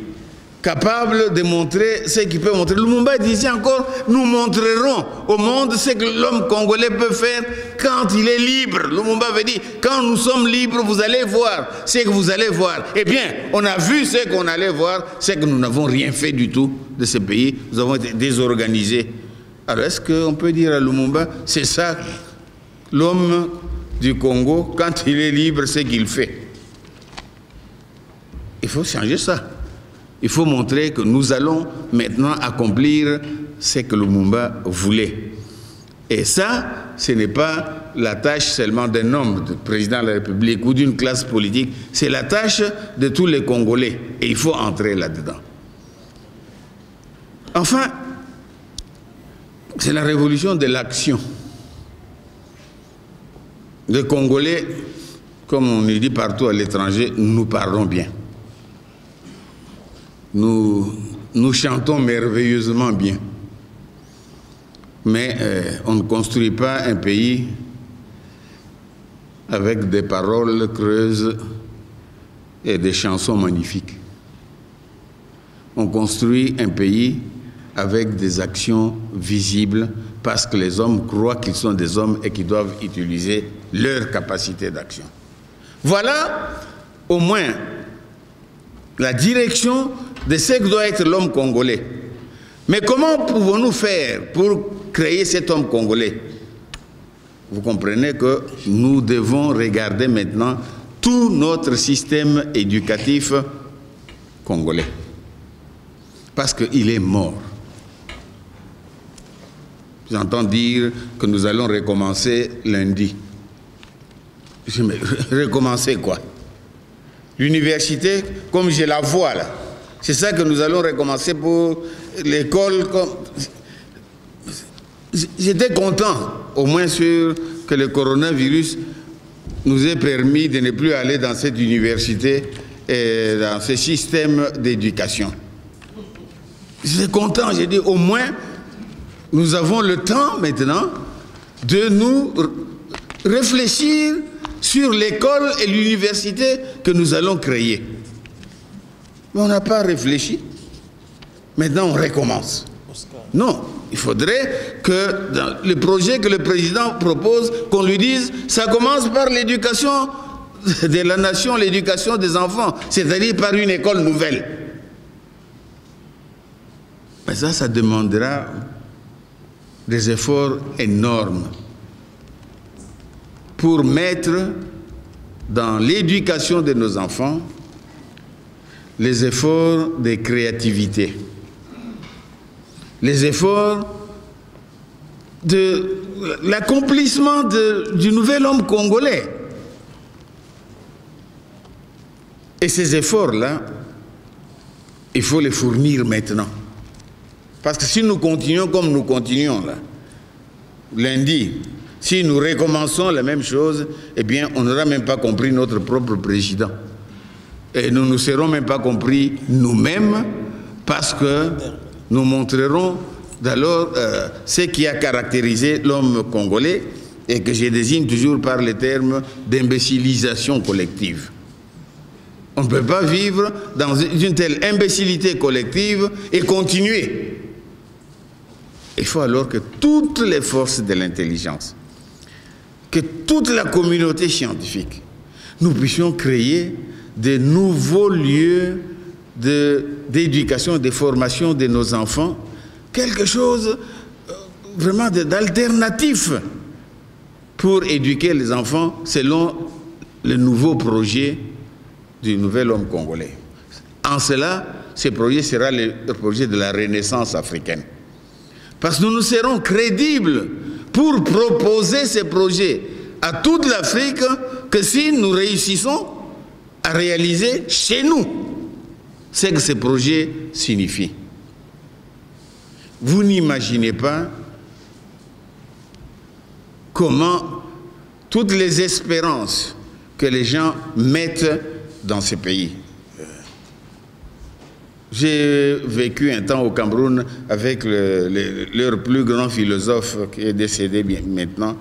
capable de montrer ce qu'il peut montrer. Lumumba disait encore, nous montrerons au monde ce que l'homme congolais peut faire quand il est libre. Lumumba avait dit, quand nous sommes libres, vous allez voir ce que vous allez voir. Eh bien, on a vu ce qu'on allait voir, c'est que nous n'avons rien fait du tout de ce pays. Nous avons été désorganisés. Alors, est-ce qu'on peut dire à Lumumba, c'est ça, l'homme du Congo, quand il est libre, c'est qu'il fait? Il faut changer ça. Il faut montrer que nous allons maintenant accomplir ce que Lumumba voulait. Et ça, ce n'est pas la tâche seulement d'un homme, du président de la République ou d'une classe politique, c'est la tâche de tous les Congolais. Et il faut entrer là-dedans. Enfin, c'est la révolution de l'action. Les Congolais, comme on le dit partout à l'étranger, nous parlons bien. Nous chantons merveilleusement bien. Mais on ne construit pas un pays avec des paroles creuses et des chansons magnifiques. On construit un pays avec des actions visibles parce que les hommes croient qu'ils sont des hommes et qu'ils doivent utiliser leur capacité d'action. Voilà au moins la direction de ce que doit être l'homme congolais. Mais comment pouvons-nous faire pour créer cet homme congolais? Vous comprenez que nous devons regarder maintenant tout notre système éducatif congolais. Parce qu'il est mort. J'entends dire que nous allons recommencer lundi. Recommencer quoi? L'université, comme je la vois là, c'est ça que nous allons recommencer pour l'école. J'étais content, au moins sur que le coronavirus nous ait permis de ne plus aller dans cette université et dans ce système d'éducation. J'étais content, j'ai dit au moins nous avons le temps maintenant de nous réfléchir sur l'école et l'université que nous allons créer. Mais on n'a pas réfléchi. Maintenant, on recommence. Non, il faudrait que dans le projet que le président propose, qu'on lui dise, ça commence par l'éducation de la nation, l'éducation des enfants, c'est-à-dire par une école nouvelle. Mais ça demandera des efforts énormes pour mettre dans l'éducation de nos enfants les efforts de créativité, les efforts de l'accomplissement du nouvel homme congolais. Et ces efforts-là, il faut les fournir maintenant. Parce que si nous continuons comme nous continuons là, lundi, si nous recommençons la même chose, eh bien, on n'aura même pas compris notre propre président. Et nous ne serons même pas compris nous-mêmes parce que nous montrerons d'alors ce qui a caractérisé l'homme congolais et que je désigne toujours par le terme d'imbécilisation collective. On ne peut pas vivre dans une telle imbécilité collective et continuer. Il faut alors que toutes les forces de l'intelligence, que toute la communauté scientifique, nous puissions créer de nouveaux lieux d'éducation, de formation de nos enfants, quelque chose vraiment d'alternatif pour éduquer les enfants selon le nouveau projet du nouvel homme congolais. En cela, ce projet sera le projet de la Renaissance africaine. Parce que nous serons crédibles pour proposer ces projets à toute l'Afrique que si nous réussissons à réaliser chez nous ce que ces projets signifient. Vous n'imaginez pas comment toutes les espérances que les gens mettent dans ces pays. J'ai vécu un temps au Cameroun avec leur plus grand philosophe qui est décédé maintenant,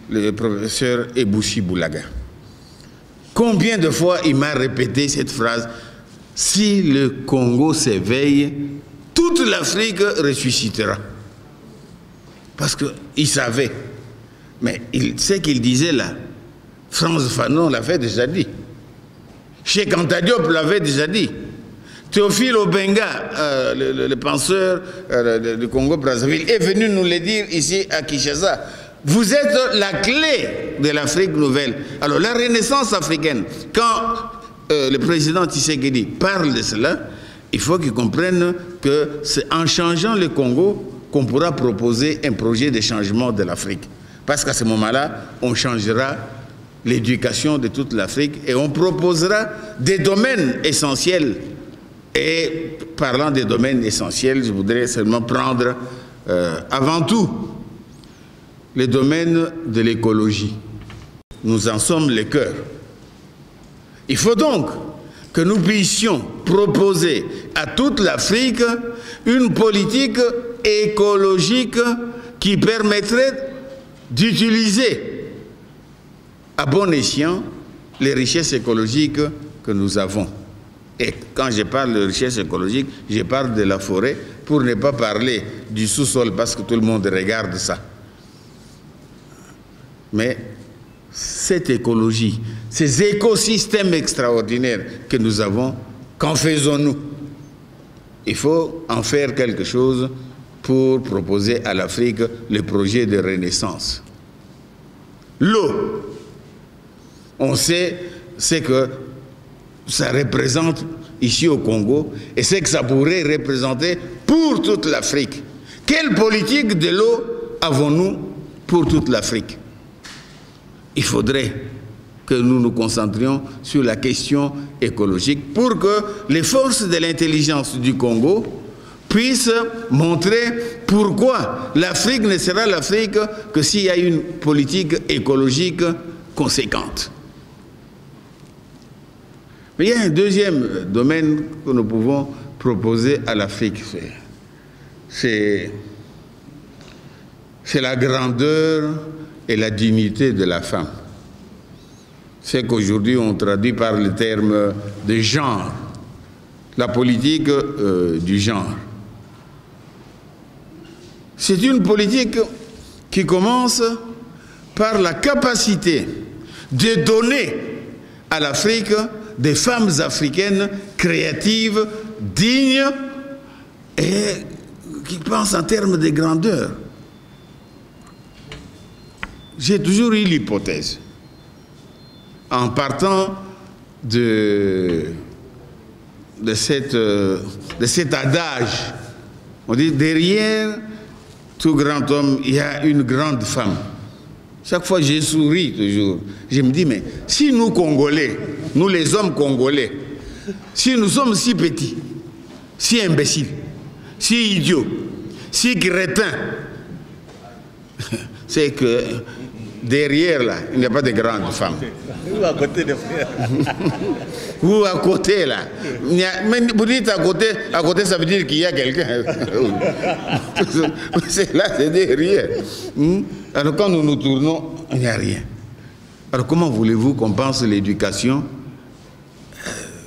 le professeur Eboussi Boulaga. Combien de fois il m'a répété cette phrase: si le Congo s'éveille, toute l'Afrique ressuscitera. Parce qu'il savait. Mais ce qu'il disait là, Frantz Fanon l'avait déjà dit. Cheikh Anta Diop l'avait déjà dit. Théophile Obenga, le penseur du Congo-Brazzaville, est venu nous le dire ici à Kinshasa. Vous êtes la clé de l'Afrique nouvelle. Alors la Renaissance africaine, quand le président Tshisekedi parle de cela, il faut qu'il comprenne que c'est en changeant le Congo qu'on pourra proposer un projet de changement de l'Afrique. Parce qu'à ce moment-là, on changera l'éducation de toute l'Afrique et on proposera des domaines essentiels. Et parlant des domaines essentiels, je voudrais seulement prendre avant tout les domaines de l'écologie. Nous en sommes les cœurs. Il faut donc que nous puissions proposer à toute l'Afrique une politique écologique qui permettrait d'utiliser à bon escient les richesses écologiques que nous avons. Et quand je parle de richesses écologiques, je parle de la forêt, pour ne pas parler du sous-sol, parce que tout le monde regarde ça. Mais cette écologie, ces écosystèmes extraordinaires que nous avons, qu'en faisons-nous? Il faut en faire quelque chose pour proposer à l'Afrique le projet de renaissance. L'eau, on sait ce que ça représente ici au Congo et ce que ça pourrait représenter pour toute l'Afrique. Quelle politique de l'eau avons-nous pour toute l'Afrique? Il faudrait que nous nous concentrions sur la question écologique pour que les forces de l'intelligence du Congo puissent montrer pourquoi l'Afrique ne sera l'Afrique que s'il y a une politique écologique conséquente. Mais il y a un deuxième domaine que nous pouvons proposer à l'Afrique, c'est la grandeur et la dignité de la femme. C'est qu'aujourd'hui on traduit par le terme de genre, la politique du genre. C'est une politique qui commence par la capacité de donner à l'Afrique des femmes africaines créatives, dignes et qui pensent en termes de grandeur. J'ai toujours eu l'hypothèse, en partant de cet adage, on dit derrière tout grand homme, il y a une grande femme. Chaque fois, j'ai souri toujours. Je me dis, mais si nous, Congolais, nous les hommes congolais, si nous sommes si petits, si imbéciles, si idiots, si crétins, c'est que derrière, là, il n'y a pas de grandes femmes. Ou à côté des frères. Ou à côté, là. Mais vous dites à côté, ça veut dire qu'il y a quelqu'un. C'est là, c'est derrière. Alors quand nous nous tournons, il n'y a rien. Alors comment voulez-vous qu'on pense l'éducation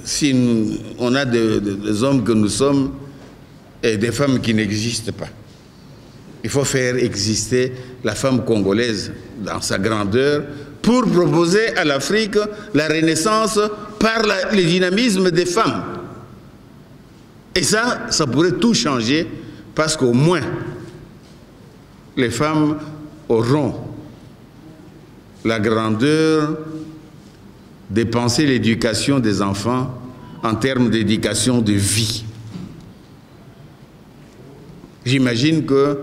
si on a des hommes que nous sommes et des femmes qui n'existent pas? Il faut faire exister la femme congolaise dans sa grandeur pour proposer à l'Afrique la renaissance par le dynamisme des femmes. Et ça pourrait tout changer parce qu'au moins les femmes auront la grandeur de penser l'éducation des enfants en termes d'éducation de vie. J'imagine que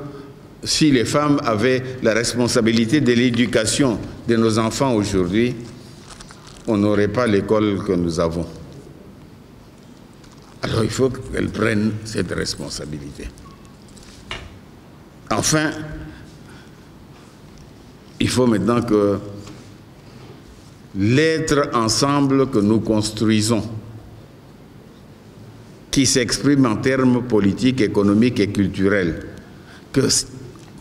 si les femmes avaient la responsabilité de l'éducation de nos enfants aujourd'hui, on n'aurait pas l'école que nous avons. Alors il faut qu'elles prennent cette responsabilité. Enfin, il faut maintenant que l'être ensemble que nous construisons, qui s'exprime en termes politiques, économiques et culturels, que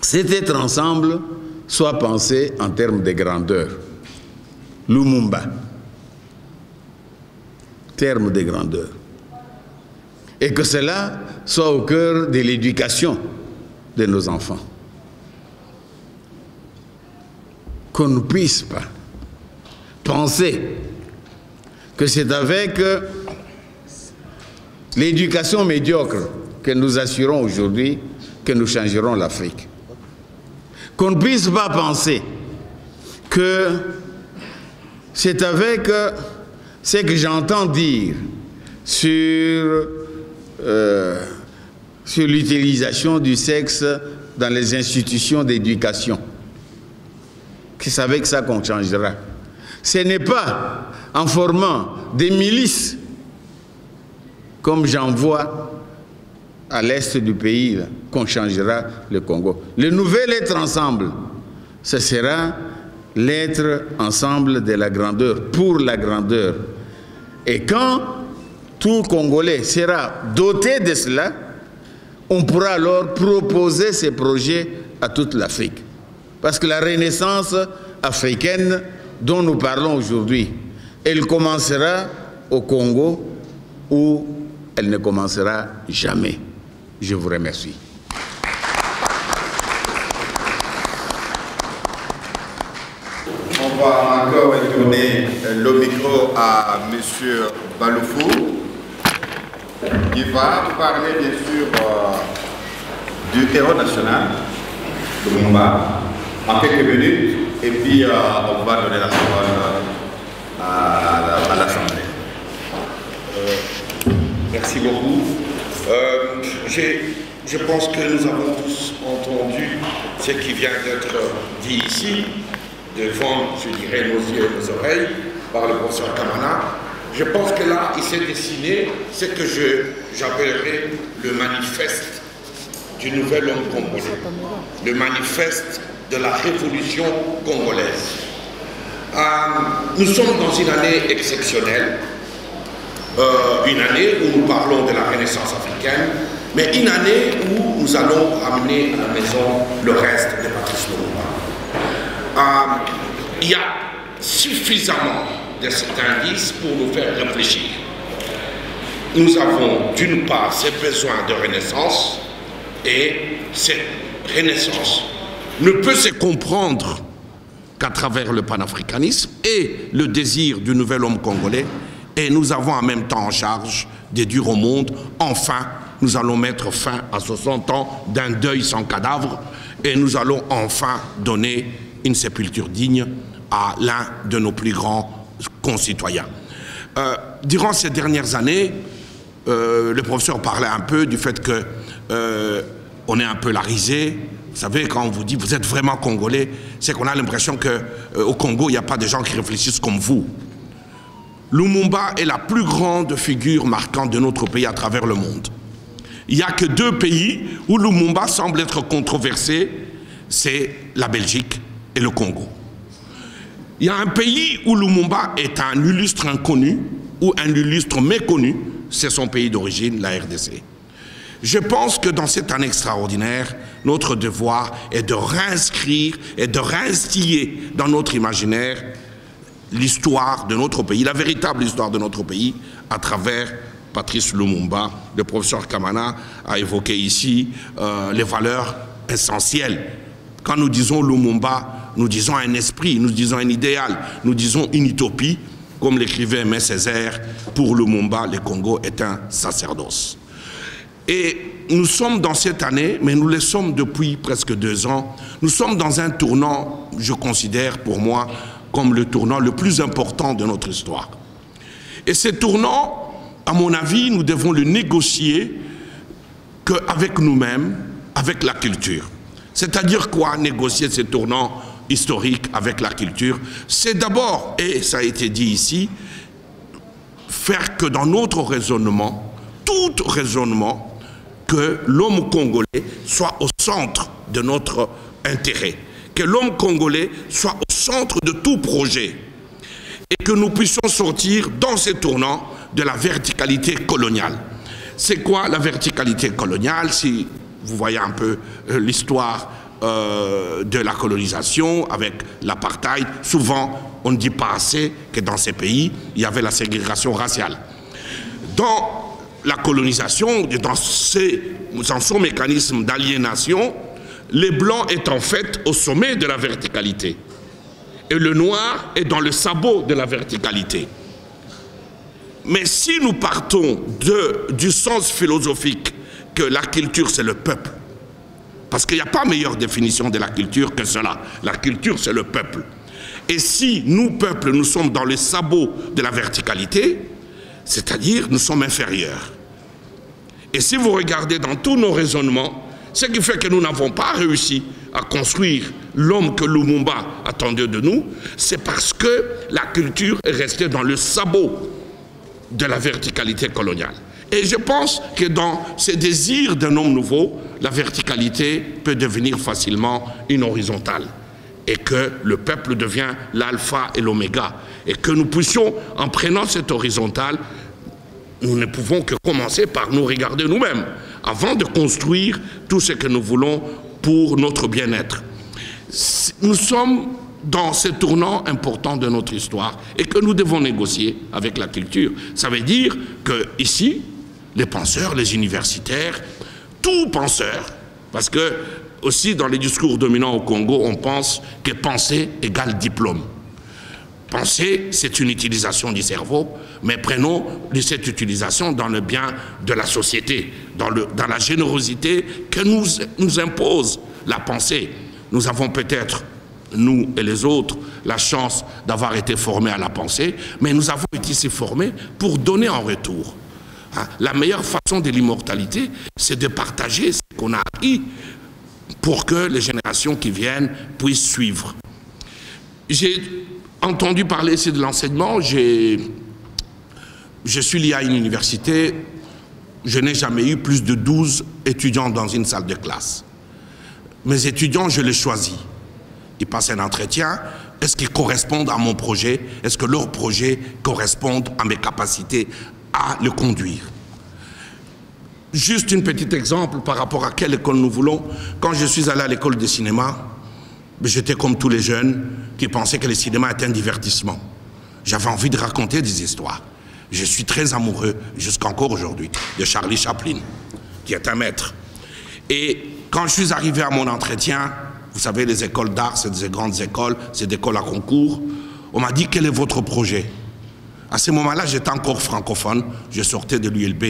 cet être ensemble soit pensé en termes de grandeur. Lumumba, terme de grandeur. Et que cela soit au cœur de l'éducation de nos enfants. Qu'on ne puisse pas penser que c'est avec l'éducation médiocre que nous assurons aujourd'hui que nous changerons l'Afrique. Qu'on ne puisse pas penser que c'est avec ce que j'entends dire sur sur l'utilisation du sexe dans les institutions d'éducation. C'est avec ça qu'on changera. Ce n'est pas en formant des milices, comme j'en vois à l'est du pays, qu'on changera le Congo. Le nouvel être ensemble, ce sera l'être ensemble de la grandeur, pour la grandeur. Et quand tout Congolais sera doté de cela, on pourra alors proposer ces projets à toute l'Afrique. Parce que la renaissance africaine dont nous parlons aujourd'hui, elle commencera au Congo où elle ne commencera jamais. Je vous remercie. On va encore retourner le micro à M. Baloufou, qui va nous parler bien sûr du héros national, de Lumumba, en quelques minutes, et puis on va donner la parole à l'Assemblée. Merci beaucoup. Je pense que nous avons tous entendu ce qui vient d'être dit ici, devant, je dirais, nos yeux et nos oreilles, par le professeur Kamana. Je pense que là, il s'est dessiné ce que j'appellerais le manifeste du nouvel homme congolais, le manifeste de la révolution congolaise. Nous sommes dans une année exceptionnelle, une année où nous parlons de la Renaissance africaine, mais une année où nous allons ramener à la maison le reste de Patrice Lumumba. Il y a suffisamment de cet indice pour nous faire réfléchir. Nous avons d'une part ces besoins de renaissance, et cette renaissance ne peut se comprendre qu'à travers le panafricanisme et le désir du nouvel homme congolais. Et nous avons en même temps en charge de dire au monde, enfin, nous allons mettre fin à 60 ans d'un deuil sans cadavre et nous allons enfin donner une sépulture digne à l'un de nos plus grands concitoyens. Durant ces dernières années, le professeur parlait un peu du fait que on est un peu la risée. Vous savez, quand on vous dit vous êtes vraiment congolais, c'est qu'on a l'impression qu'au Congo, il n'y a pas de gens qui réfléchissent comme vous. Lumumba est la plus grande figure marquante de notre pays à travers le monde. Il n'y a que deux pays où Lumumba semble être controversé, c'est la Belgique et le Congo. Il y a un pays où Lumumba est un illustre inconnu ou un illustre méconnu, c'est son pays d'origine, la RDC. Je pense que dans cette année extraordinaire, notre devoir est de réinscrire et de réinstiller dans notre imaginaire l'histoire de notre pays, la véritable histoire de notre pays, à travers Patrice Lumumba. Le professeur Kamana a évoqué ici les valeurs essentielles. Quand nous disons Lumumba, nous disons un esprit, nous disons un idéal, nous disons une utopie. Comme l'écrivait Aimé Césaire, pour Lumumba, le Congo est un sacerdoce. Et nous sommes dans cette année, mais nous le sommes depuis presque 2 ans, nous sommes dans un tournant, je considère pour moi, comme le tournant le plus important de notre histoire. Et ce tournant, à mon avis, nous devons le négocier qu'avec nous-mêmes, avec la culture. C'est-à-dire quoi, négocier ce tournant historique avec la culture? C'est d'abord, et ça a été dit ici, faire que dans notre raisonnement, tout raisonnement, que l'homme congolais soit au centre de notre intérêt, que l'homme congolais soit au centre de tout projet et que nous puissions sortir dans ces tournants de la verticalité coloniale. C'est quoi la verticalité coloniale? Si vous voyez un peu l'histoire de la colonisation avec l'apartheid, souvent on ne dit pas assez que dans ces pays, il y avait la ségrégation raciale. Dans la colonisation, dans son mécanisme d'aliénation, les blancs est en fait au sommet de la verticalité. Et le noir est dans le sabot de la verticalité. Mais si nous partons du sens philosophique que la culture c'est le peuple, parce qu'il n'y a pas meilleure définition de la culture que cela, la culture c'est le peuple. Et si nous, peuple, nous sommes dans le sabot de la verticalité, c'est-à-dire nous sommes inférieurs. Et si vous regardez dans tous nos raisonnements, ce qui fait que nous n'avons pas réussi à construire l'homme que Lumumba attendait de nous, c'est parce que la culture est restée dans le sabot de la verticalité coloniale. Et je pense que dans ces désirs d'un homme nouveau, la verticalité peut devenir facilement une horizontale. Et que le peuple devient l'alpha et l'oméga. Et que nous puissions, en prenant cette horizontale, nous ne pouvons que commencer par nous regarder nous-mêmes, avant de construire tout ce que nous voulons pour notre bien-être. Nous sommes dans ce tournant important de notre histoire et que nous devons négocier avec la culture. Ça veut dire que ici, les penseurs, les universitaires, tout penseur, parce que aussi dans les discours dominants au Congo, on pense que penser égale diplôme. Penser, c'est une utilisation du cerveau, mais prenons cette utilisation dans le bien de la société, dans la générosité que nous impose la pensée. Nous avons peut-être, nous et les autres, la chance d'avoir été formés à la pensée, mais nous avons été ici formés pour donner en retour. La meilleure façon de l'immortalité, c'est de partager ce qu'on a acquis pour que les générations qui viennent puissent suivre. J'ai entendu parler ici de l'enseignement. Je suis lié à une université. Je n'ai jamais eu plus de 12 étudiants dans une salle de classe. Mes étudiants, je les choisis. Ils passent un entretien. Est-ce qu'ils correspondent à mon projet? Est-ce que leur projet correspond à mes capacités à le conduire? Juste un petit exemple par rapport à quelle école nous voulons. Quand je suis allé à l'école de cinéma, j'étais comme tous les jeunes qui pensaient que le cinéma était un divertissement. J'avais envie de raconter des histoires. Je suis très amoureux, jusqu'encore aujourd'hui, de Charlie Chaplin, qui est un maître. Et quand je suis arrivé à mon entretien, vous savez, les écoles d'art, c'est des grandes écoles, c'est des écoles à concours, on m'a dit, quel est votre projet? À ce moment-là, j'étais encore francophone, je sortais de l'ULB.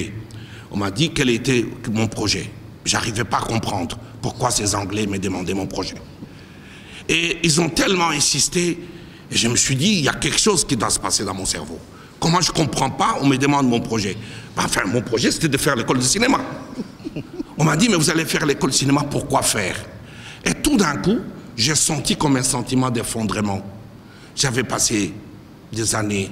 On m'a dit quel était mon projet. Je n'arrivais pas à comprendre pourquoi ces Anglais me demandaient mon projet. Et ils ont tellement insisté, et je me suis dit, il y a quelque chose qui doit se passer dans mon cerveau. Comment je ne comprends pas, on me demande mon projet. Enfin, mon projet, c'était de faire l'école de cinéma. On m'a dit, mais vous allez faire l'école de cinéma, pourquoi faire? Et tout d'un coup, j'ai senti comme un sentiment d'effondrement. J'avais passé des années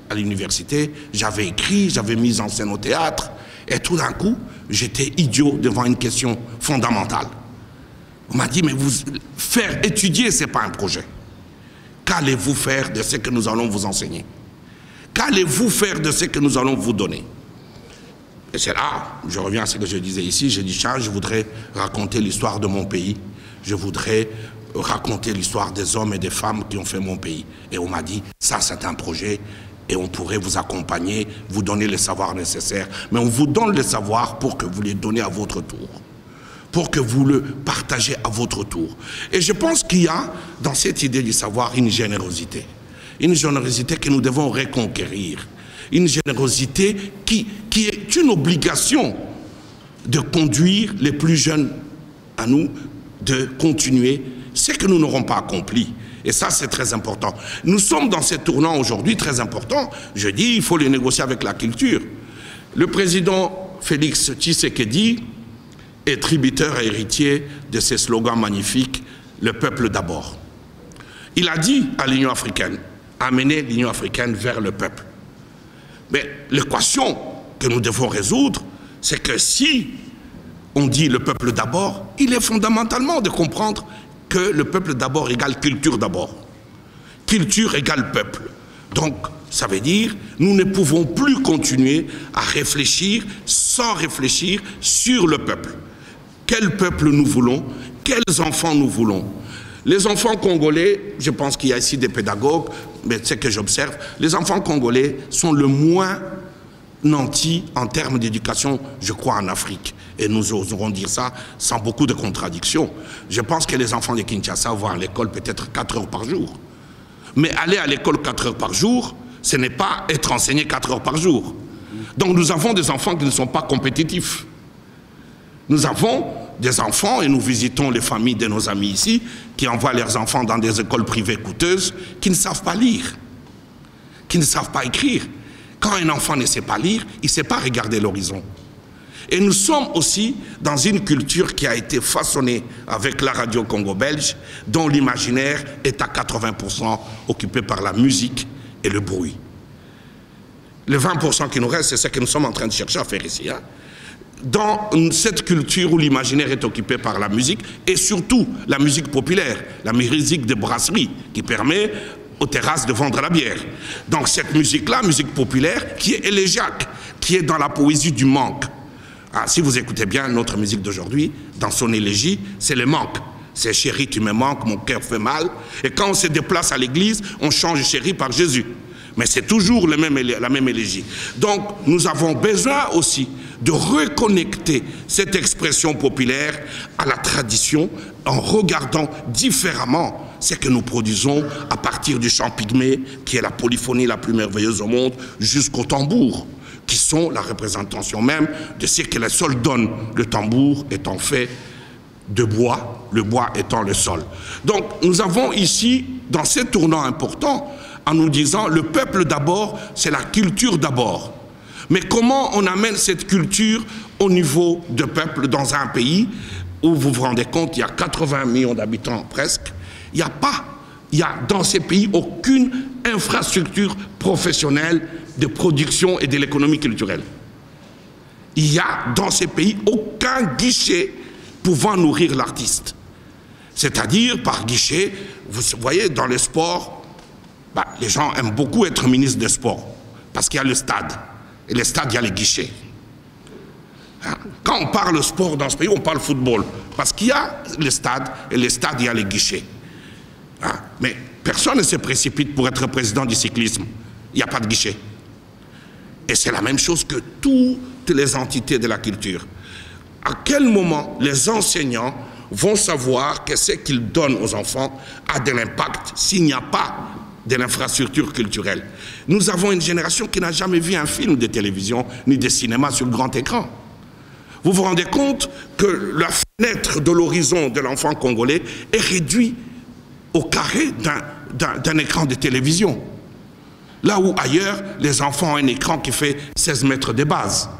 à l'université, j'avais écrit, j'avais mis en scène au théâtre, et tout d'un coup, j'étais idiot devant une question fondamentale. On m'a dit, mais faire étudier, ce n'est pas un projet. Qu'allez-vous faire de ce que nous allons vous enseigner? Qu'allez-vous faire de ce que nous allons vous donner? Et c'est là, je reviens à ce que je disais ici, j'ai dit, je voudrais raconter l'histoire de mon pays, je voudrais raconter l'histoire des hommes et des femmes qui ont fait mon pays. Et on m'a dit, ça c'est un projet, et on pourrait vous accompagner, vous donner les savoirs nécessaires. Mais on vous donne les savoirs pour que vous les donnez à votre tour, pour que vous le partagez à votre tour. Et je pense qu'il y a dans cette idée du savoir une générosité que nous devons reconquérir, une générosité qui est une obligation de conduire les plus jeunes à nous, de continuer ce que nous n'aurons pas accompli. Et ça, c'est très important. Nous sommes dans ce tournant aujourd'hui très important. Je dis, il faut les négocier avec la culture. Le président Félix Tshisekedi est tributaire et héritier de ces slogans magnifiques, le peuple d'abord. Il a dit à l'Union africaine, amener l'Union africaine vers le peuple. Mais l'équation que nous devons résoudre, c'est que si on dit le peuple d'abord, il est fondamentalement de comprendre que le peuple d'abord égale culture d'abord. Culture égale peuple. Donc, ça veut dire, nous ne pouvons plus continuer à réfléchir sans réfléchir sur le peuple. Quel peuple nous voulons? Quels enfants nous voulons? Les enfants congolais, je pense qu'il y a ici des pédagogues, mais c'est que j'observe, les enfants congolais sont le moins nantis en termes d'éducation, je crois, en Afrique. Et nous oserons dire ça sans beaucoup de contradictions. Je pense que les enfants de Kinshasa vont à l'école peut-être 4 heures par jour. Mais aller à l'école 4 heures par jour, ce n'est pas être enseigné 4 heures par jour. Donc nous avons des enfants qui ne sont pas compétitifs. Nous avons des enfants, et nous visitons les familles de nos amis ici, qui envoient leurs enfants dans des écoles privées coûteuses, qui ne savent pas lire, qui ne savent pas écrire. Quand un enfant ne sait pas lire, il ne sait pas regarder l'horizon. Et nous sommes aussi dans une culture qui a été façonnée avec la radio Congo-Belge, dont l'imaginaire est à 80% occupé par la musique et le bruit. Le 20% qui nous reste, c'est ce que nous sommes en train de chercher à faire ici. Hein. Dans cette culture où l'imaginaire est occupé par la musique, et surtout la musique populaire, la musique de brasserie, qui permet aux terrasses de vendre la bière. Donc cette musique-là, musique populaire, qui est élégiaque, qui est dans la poésie du manque. Ah, si vous écoutez bien notre musique d'aujourd'hui, dans son élégie, c'est le manque. C'est « Chérie, tu me manques, mon cœur fait mal ». Et quand on se déplace à l'église, on change « Chérie » par « Jésus ». Mais c'est toujours la même élégie. Donc, nous avons besoin aussi de reconnecter cette expression populaire à la tradition en regardant différemment ce que nous produisons à partir du chant pygmée, qui est la polyphonie la plus merveilleuse au monde, jusqu'au tambour, qui sont la représentation même de ce que le sol donne. Le tambour étant fait de bois, le bois étant le sol. Donc nous avons ici, dans ces tournants importants, en nous disant le peuple d'abord, c'est la culture d'abord. Mais comment on amène cette culture au niveau de peuple dans un pays où vous vous rendez compte, il y a 80 millions d'habitants presque, il n'y a dans ces pays aucune infrastructure professionnelle de production et de l'économie culturelle. Il n'y a dans ces pays aucun guichet pouvant nourrir l'artiste. C'est-à-dire, par guichet, vous voyez, dans les sports, les gens aiment beaucoup être ministre des sports, parce qu'il y a le stade. Et le stade, il y a les guichets. Quand on parle sport dans ce pays, on parle football, parce qu'il y a le stade, et le stade, il y a les guichets. Mais personne ne se précipite pour être président du cyclisme. Il n'y a pas de guichet. Et c'est la même chose que toutes les entités de la culture. À quel moment les enseignants vont savoir que ce qu'ils donnent aux enfants a de l'impact s'il n'y a pas de l'infrastructure culturelle? Nous avons une génération qui n'a jamais vu un film de télévision ni de cinéma sur le grand écran. Vous vous rendez compte que la fenêtre de l'horizon de l'enfant congolais est réduite au carré d'un écran de télévision. Là où ailleurs, les enfants ont un écran qui fait 16 mètres de base,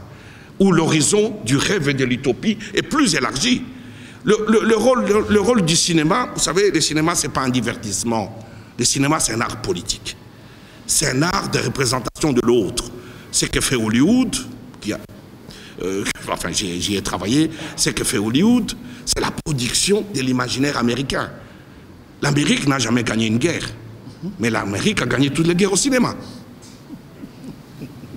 où l'horizon du rêve et de l'utopie est plus élargi. Le rôle du cinéma, vous savez, le cinéma, ce n'est pas un divertissement. Le cinéma, c'est un art politique. C'est un art de représentation de l'autre. Ce que fait Hollywood, enfin j'y ai travaillé, ce que fait Hollywood, c'est la production de l'imaginaire américain. L'Amérique n'a jamais gagné une guerre, mais l'Amérique a gagné toutes les guerres au cinéma.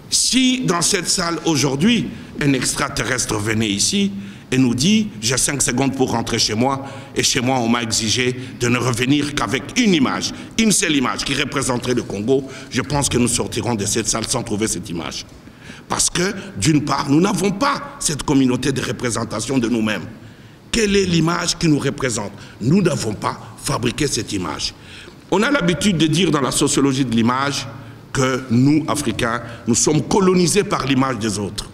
Si dans cette salle aujourd'hui, un extraterrestre venait ici et nous dit « j'ai 5 secondes pour rentrer chez moi » et chez moi on m'a exigé de ne revenir qu'avec une image, une seule image qui représenterait le Congo, je pense que nous sortirons de cette salle sans trouver cette image. Parce que d'une part, nous n'avons pas cette communauté de représentation de nous-mêmes. Quelle est l'image qui nous représente? Nous n'avons pas fabriqué cette image. On a l'habitude de dire dans la sociologie de l'image que nous, Africains, nous sommes colonisés par l'image des autres.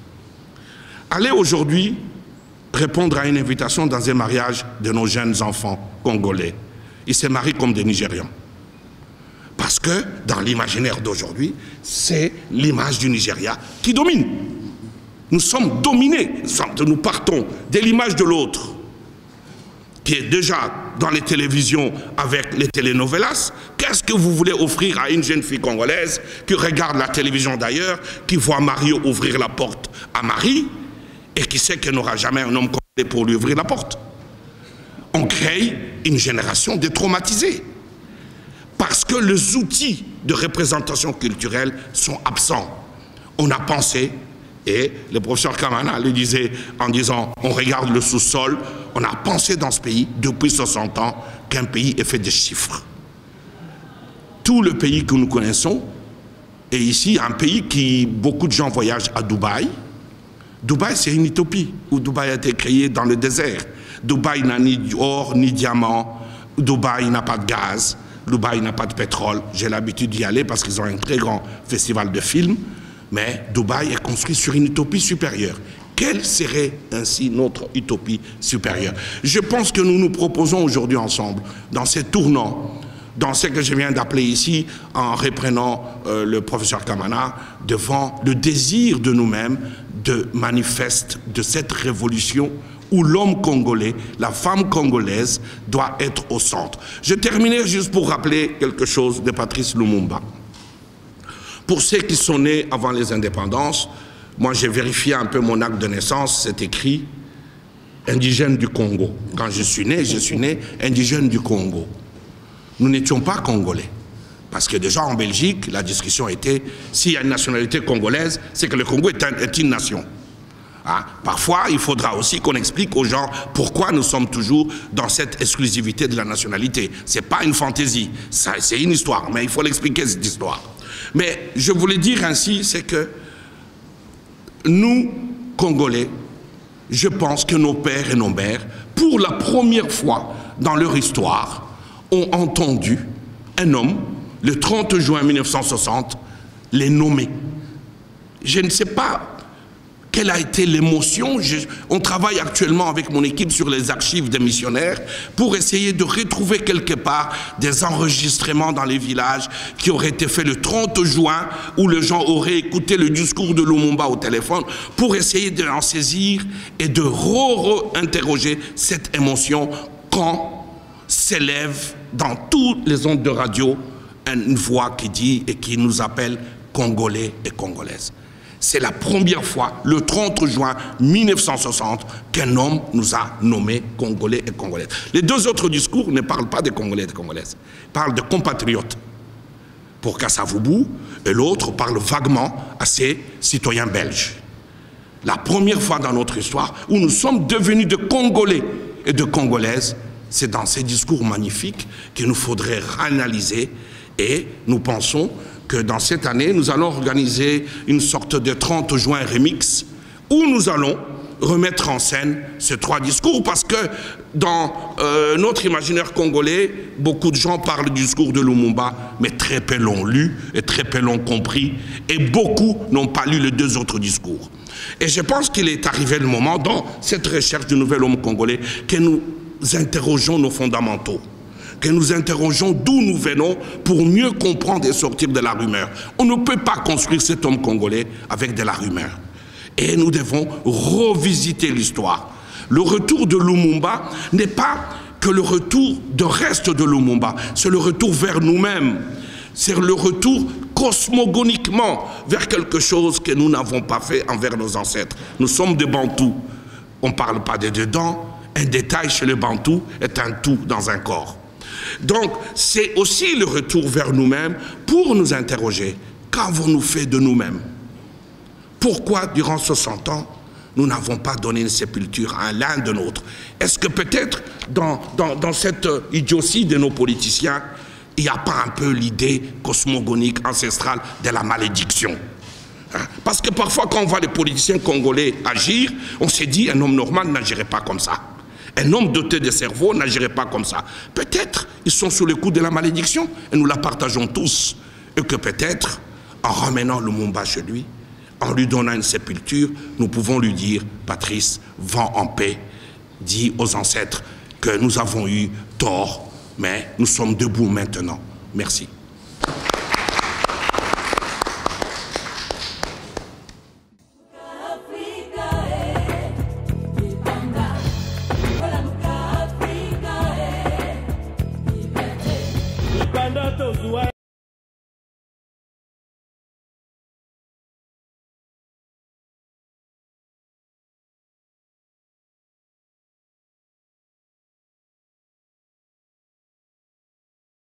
Allez aujourd'hui répondre à une invitation dans un mariage de nos jeunes enfants congolais. Ils se marient comme des Nigérians. Parce que dans l'imaginaire d'aujourd'hui, c'est l'image du Nigeria qui domine. Nous sommes dominés, nous partons de l'image de l'autre, qui est déjà dans les télévisions avec les telenovelas. Qu'est-ce que vous voulez offrir à une jeune fille congolaise qui regarde la télévision d'ailleurs, qui voit Mario ouvrir la porte à Marie et qui sait qu'elle n'aura jamais un homme congolais pour lui ouvrir la porte? On crée une génération de traumatisés parce que les outils de représentation culturelle sont absents. On a pensé, et le professeur Kamana le disait en disant on regarde le sous-sol, on a pensé dans ce pays depuis 60 ans qu'un pays est fait de chiffres. Tout le pays que nous connaissons est ici un pays qui, beaucoup de gens voyagent à Dubaï. Dubaï, c'est une utopie, où Dubaï a été créé dans le désert. Dubaï n'a ni or ni diamant, Dubaï n'a pas de gaz, Dubaï n'a pas de pétrole. J'ai l'habitude d'y aller parce qu'ils ont un très grand festival de films, mais Dubaï est construit sur une utopie supérieure. Quelle serait ainsi notre utopie supérieure? Je pense que nous nous proposons aujourd'hui ensemble, dans ces tournants, dans ce que je viens d'appeler ici, en reprenant le professeur Kamana, devant le désir de nous-mêmes de manifeste de cette révolution où l'homme congolais, la femme congolaise doit être au centre. Je terminerai juste pour rappeler quelque chose de Patrice Lumumba. Pour ceux qui sont nés avant les indépendances, moi j'ai vérifié un peu mon acte de naissance, c'est écrit indigène du Congo. Quand je suis né indigène du Congo. Nous n'étions pas congolais. Parce que déjà en Belgique, la discussion était, s'il y a une nationalité congolaise, c'est que le Congo est une nation. Hein? Parfois, il faudra aussi qu'on explique aux gens pourquoi nous sommes toujours dans cette exclusivité de la nationalité. Ce n'est pas une fantaisie, c'est une histoire, mais il faut l'expliquer cette histoire. Mais je voulais dire ainsi, c'est que nous, Congolais, je pense que nos pères et nos mères, pour la première fois dans leur histoire, ont entendu un homme, le 30 juin 1960, les nommer. Je ne sais pas quelle a été l'émotion. On travaille actuellement avec mon équipe sur les archives des missionnaires pour essayer de retrouver quelque part des enregistrements dans les villages qui auraient été faits le 30 juin où les gens auraient écouté le discours de Lumumba au téléphone pour essayer d'en saisir et de re-interroger cette émotion quand s'élève dans toutes les ondes de radio une voix qui dit et qui nous appelle Congolais et Congolaises. C'est la première fois, le 30 juin 1960, qu'un homme nous a nommés Congolais et Congolaises. Les deux autres discours ne parlent pas des Congolais et des Congolaises. Ils parlent de compatriotes pour Kasavubu, et l'autre parle vaguement à ses citoyens belges. La première fois dans notre histoire où nous sommes devenus de Congolais et de Congolaises, c'est dans ces discours magnifiques qu'il nous faudrait réanalyser, et nous pensons que dans cette année, nous allons organiser une sorte de 30 juin remix où nous allons remettre en scène ces trois discours parce que dans notre imaginaire congolais, beaucoup de gens parlent du discours de Lumumba, mais très peu l'ont lu et très peu l'ont compris et beaucoup n'ont pas lu les deux autres discours. Et je pense qu'il est arrivé le moment, dans cette recherche du nouvel homme congolais, que nous interrogeons nos fondamentaux, que nous interrogeons d'où nous venons pour mieux comprendre et sortir de la rumeur. On ne peut pas construire cet homme congolais avec de la rumeur. Et nous devons revisiter l'histoire. Le retour de Lumumba n'est pas que le retour de reste de Lumumba, c'est le retour vers nous-mêmes. C'est le retour cosmogoniquement vers quelque chose que nous n'avons pas fait envers nos ancêtres. Nous sommes des Bantous. On ne parle pas des dedans. Un détail chez les Bantous est un tout dans un corps. Donc, c'est aussi le retour vers nous-mêmes pour nous interroger. Qu'avons-nous fait de nous-mêmes? Pourquoi, durant 60 ans, nous n'avons pas donné une sépulture à l'un de nôtres? Est-ce que peut-être, dans cette idiotie de nos politiciens, il n'y a pas un peu l'idée cosmogonique, ancestrale de la malédiction? Parce que parfois, quand on voit les politiciens congolais agir, on s'est dit un homme normal n'agirait pas comme ça. Un homme doté de cerveau n'agirait pas comme ça. Peut-être ils sont sous le coup de la malédiction et nous la partageons tous. Et que peut-être, en ramenant Lumumba chez lui, en lui donnant une sépulture, nous pouvons lui dire, Patrice, va en paix, dis aux ancêtres que nous avons eu tort, mais nous sommes debout maintenant. Merci.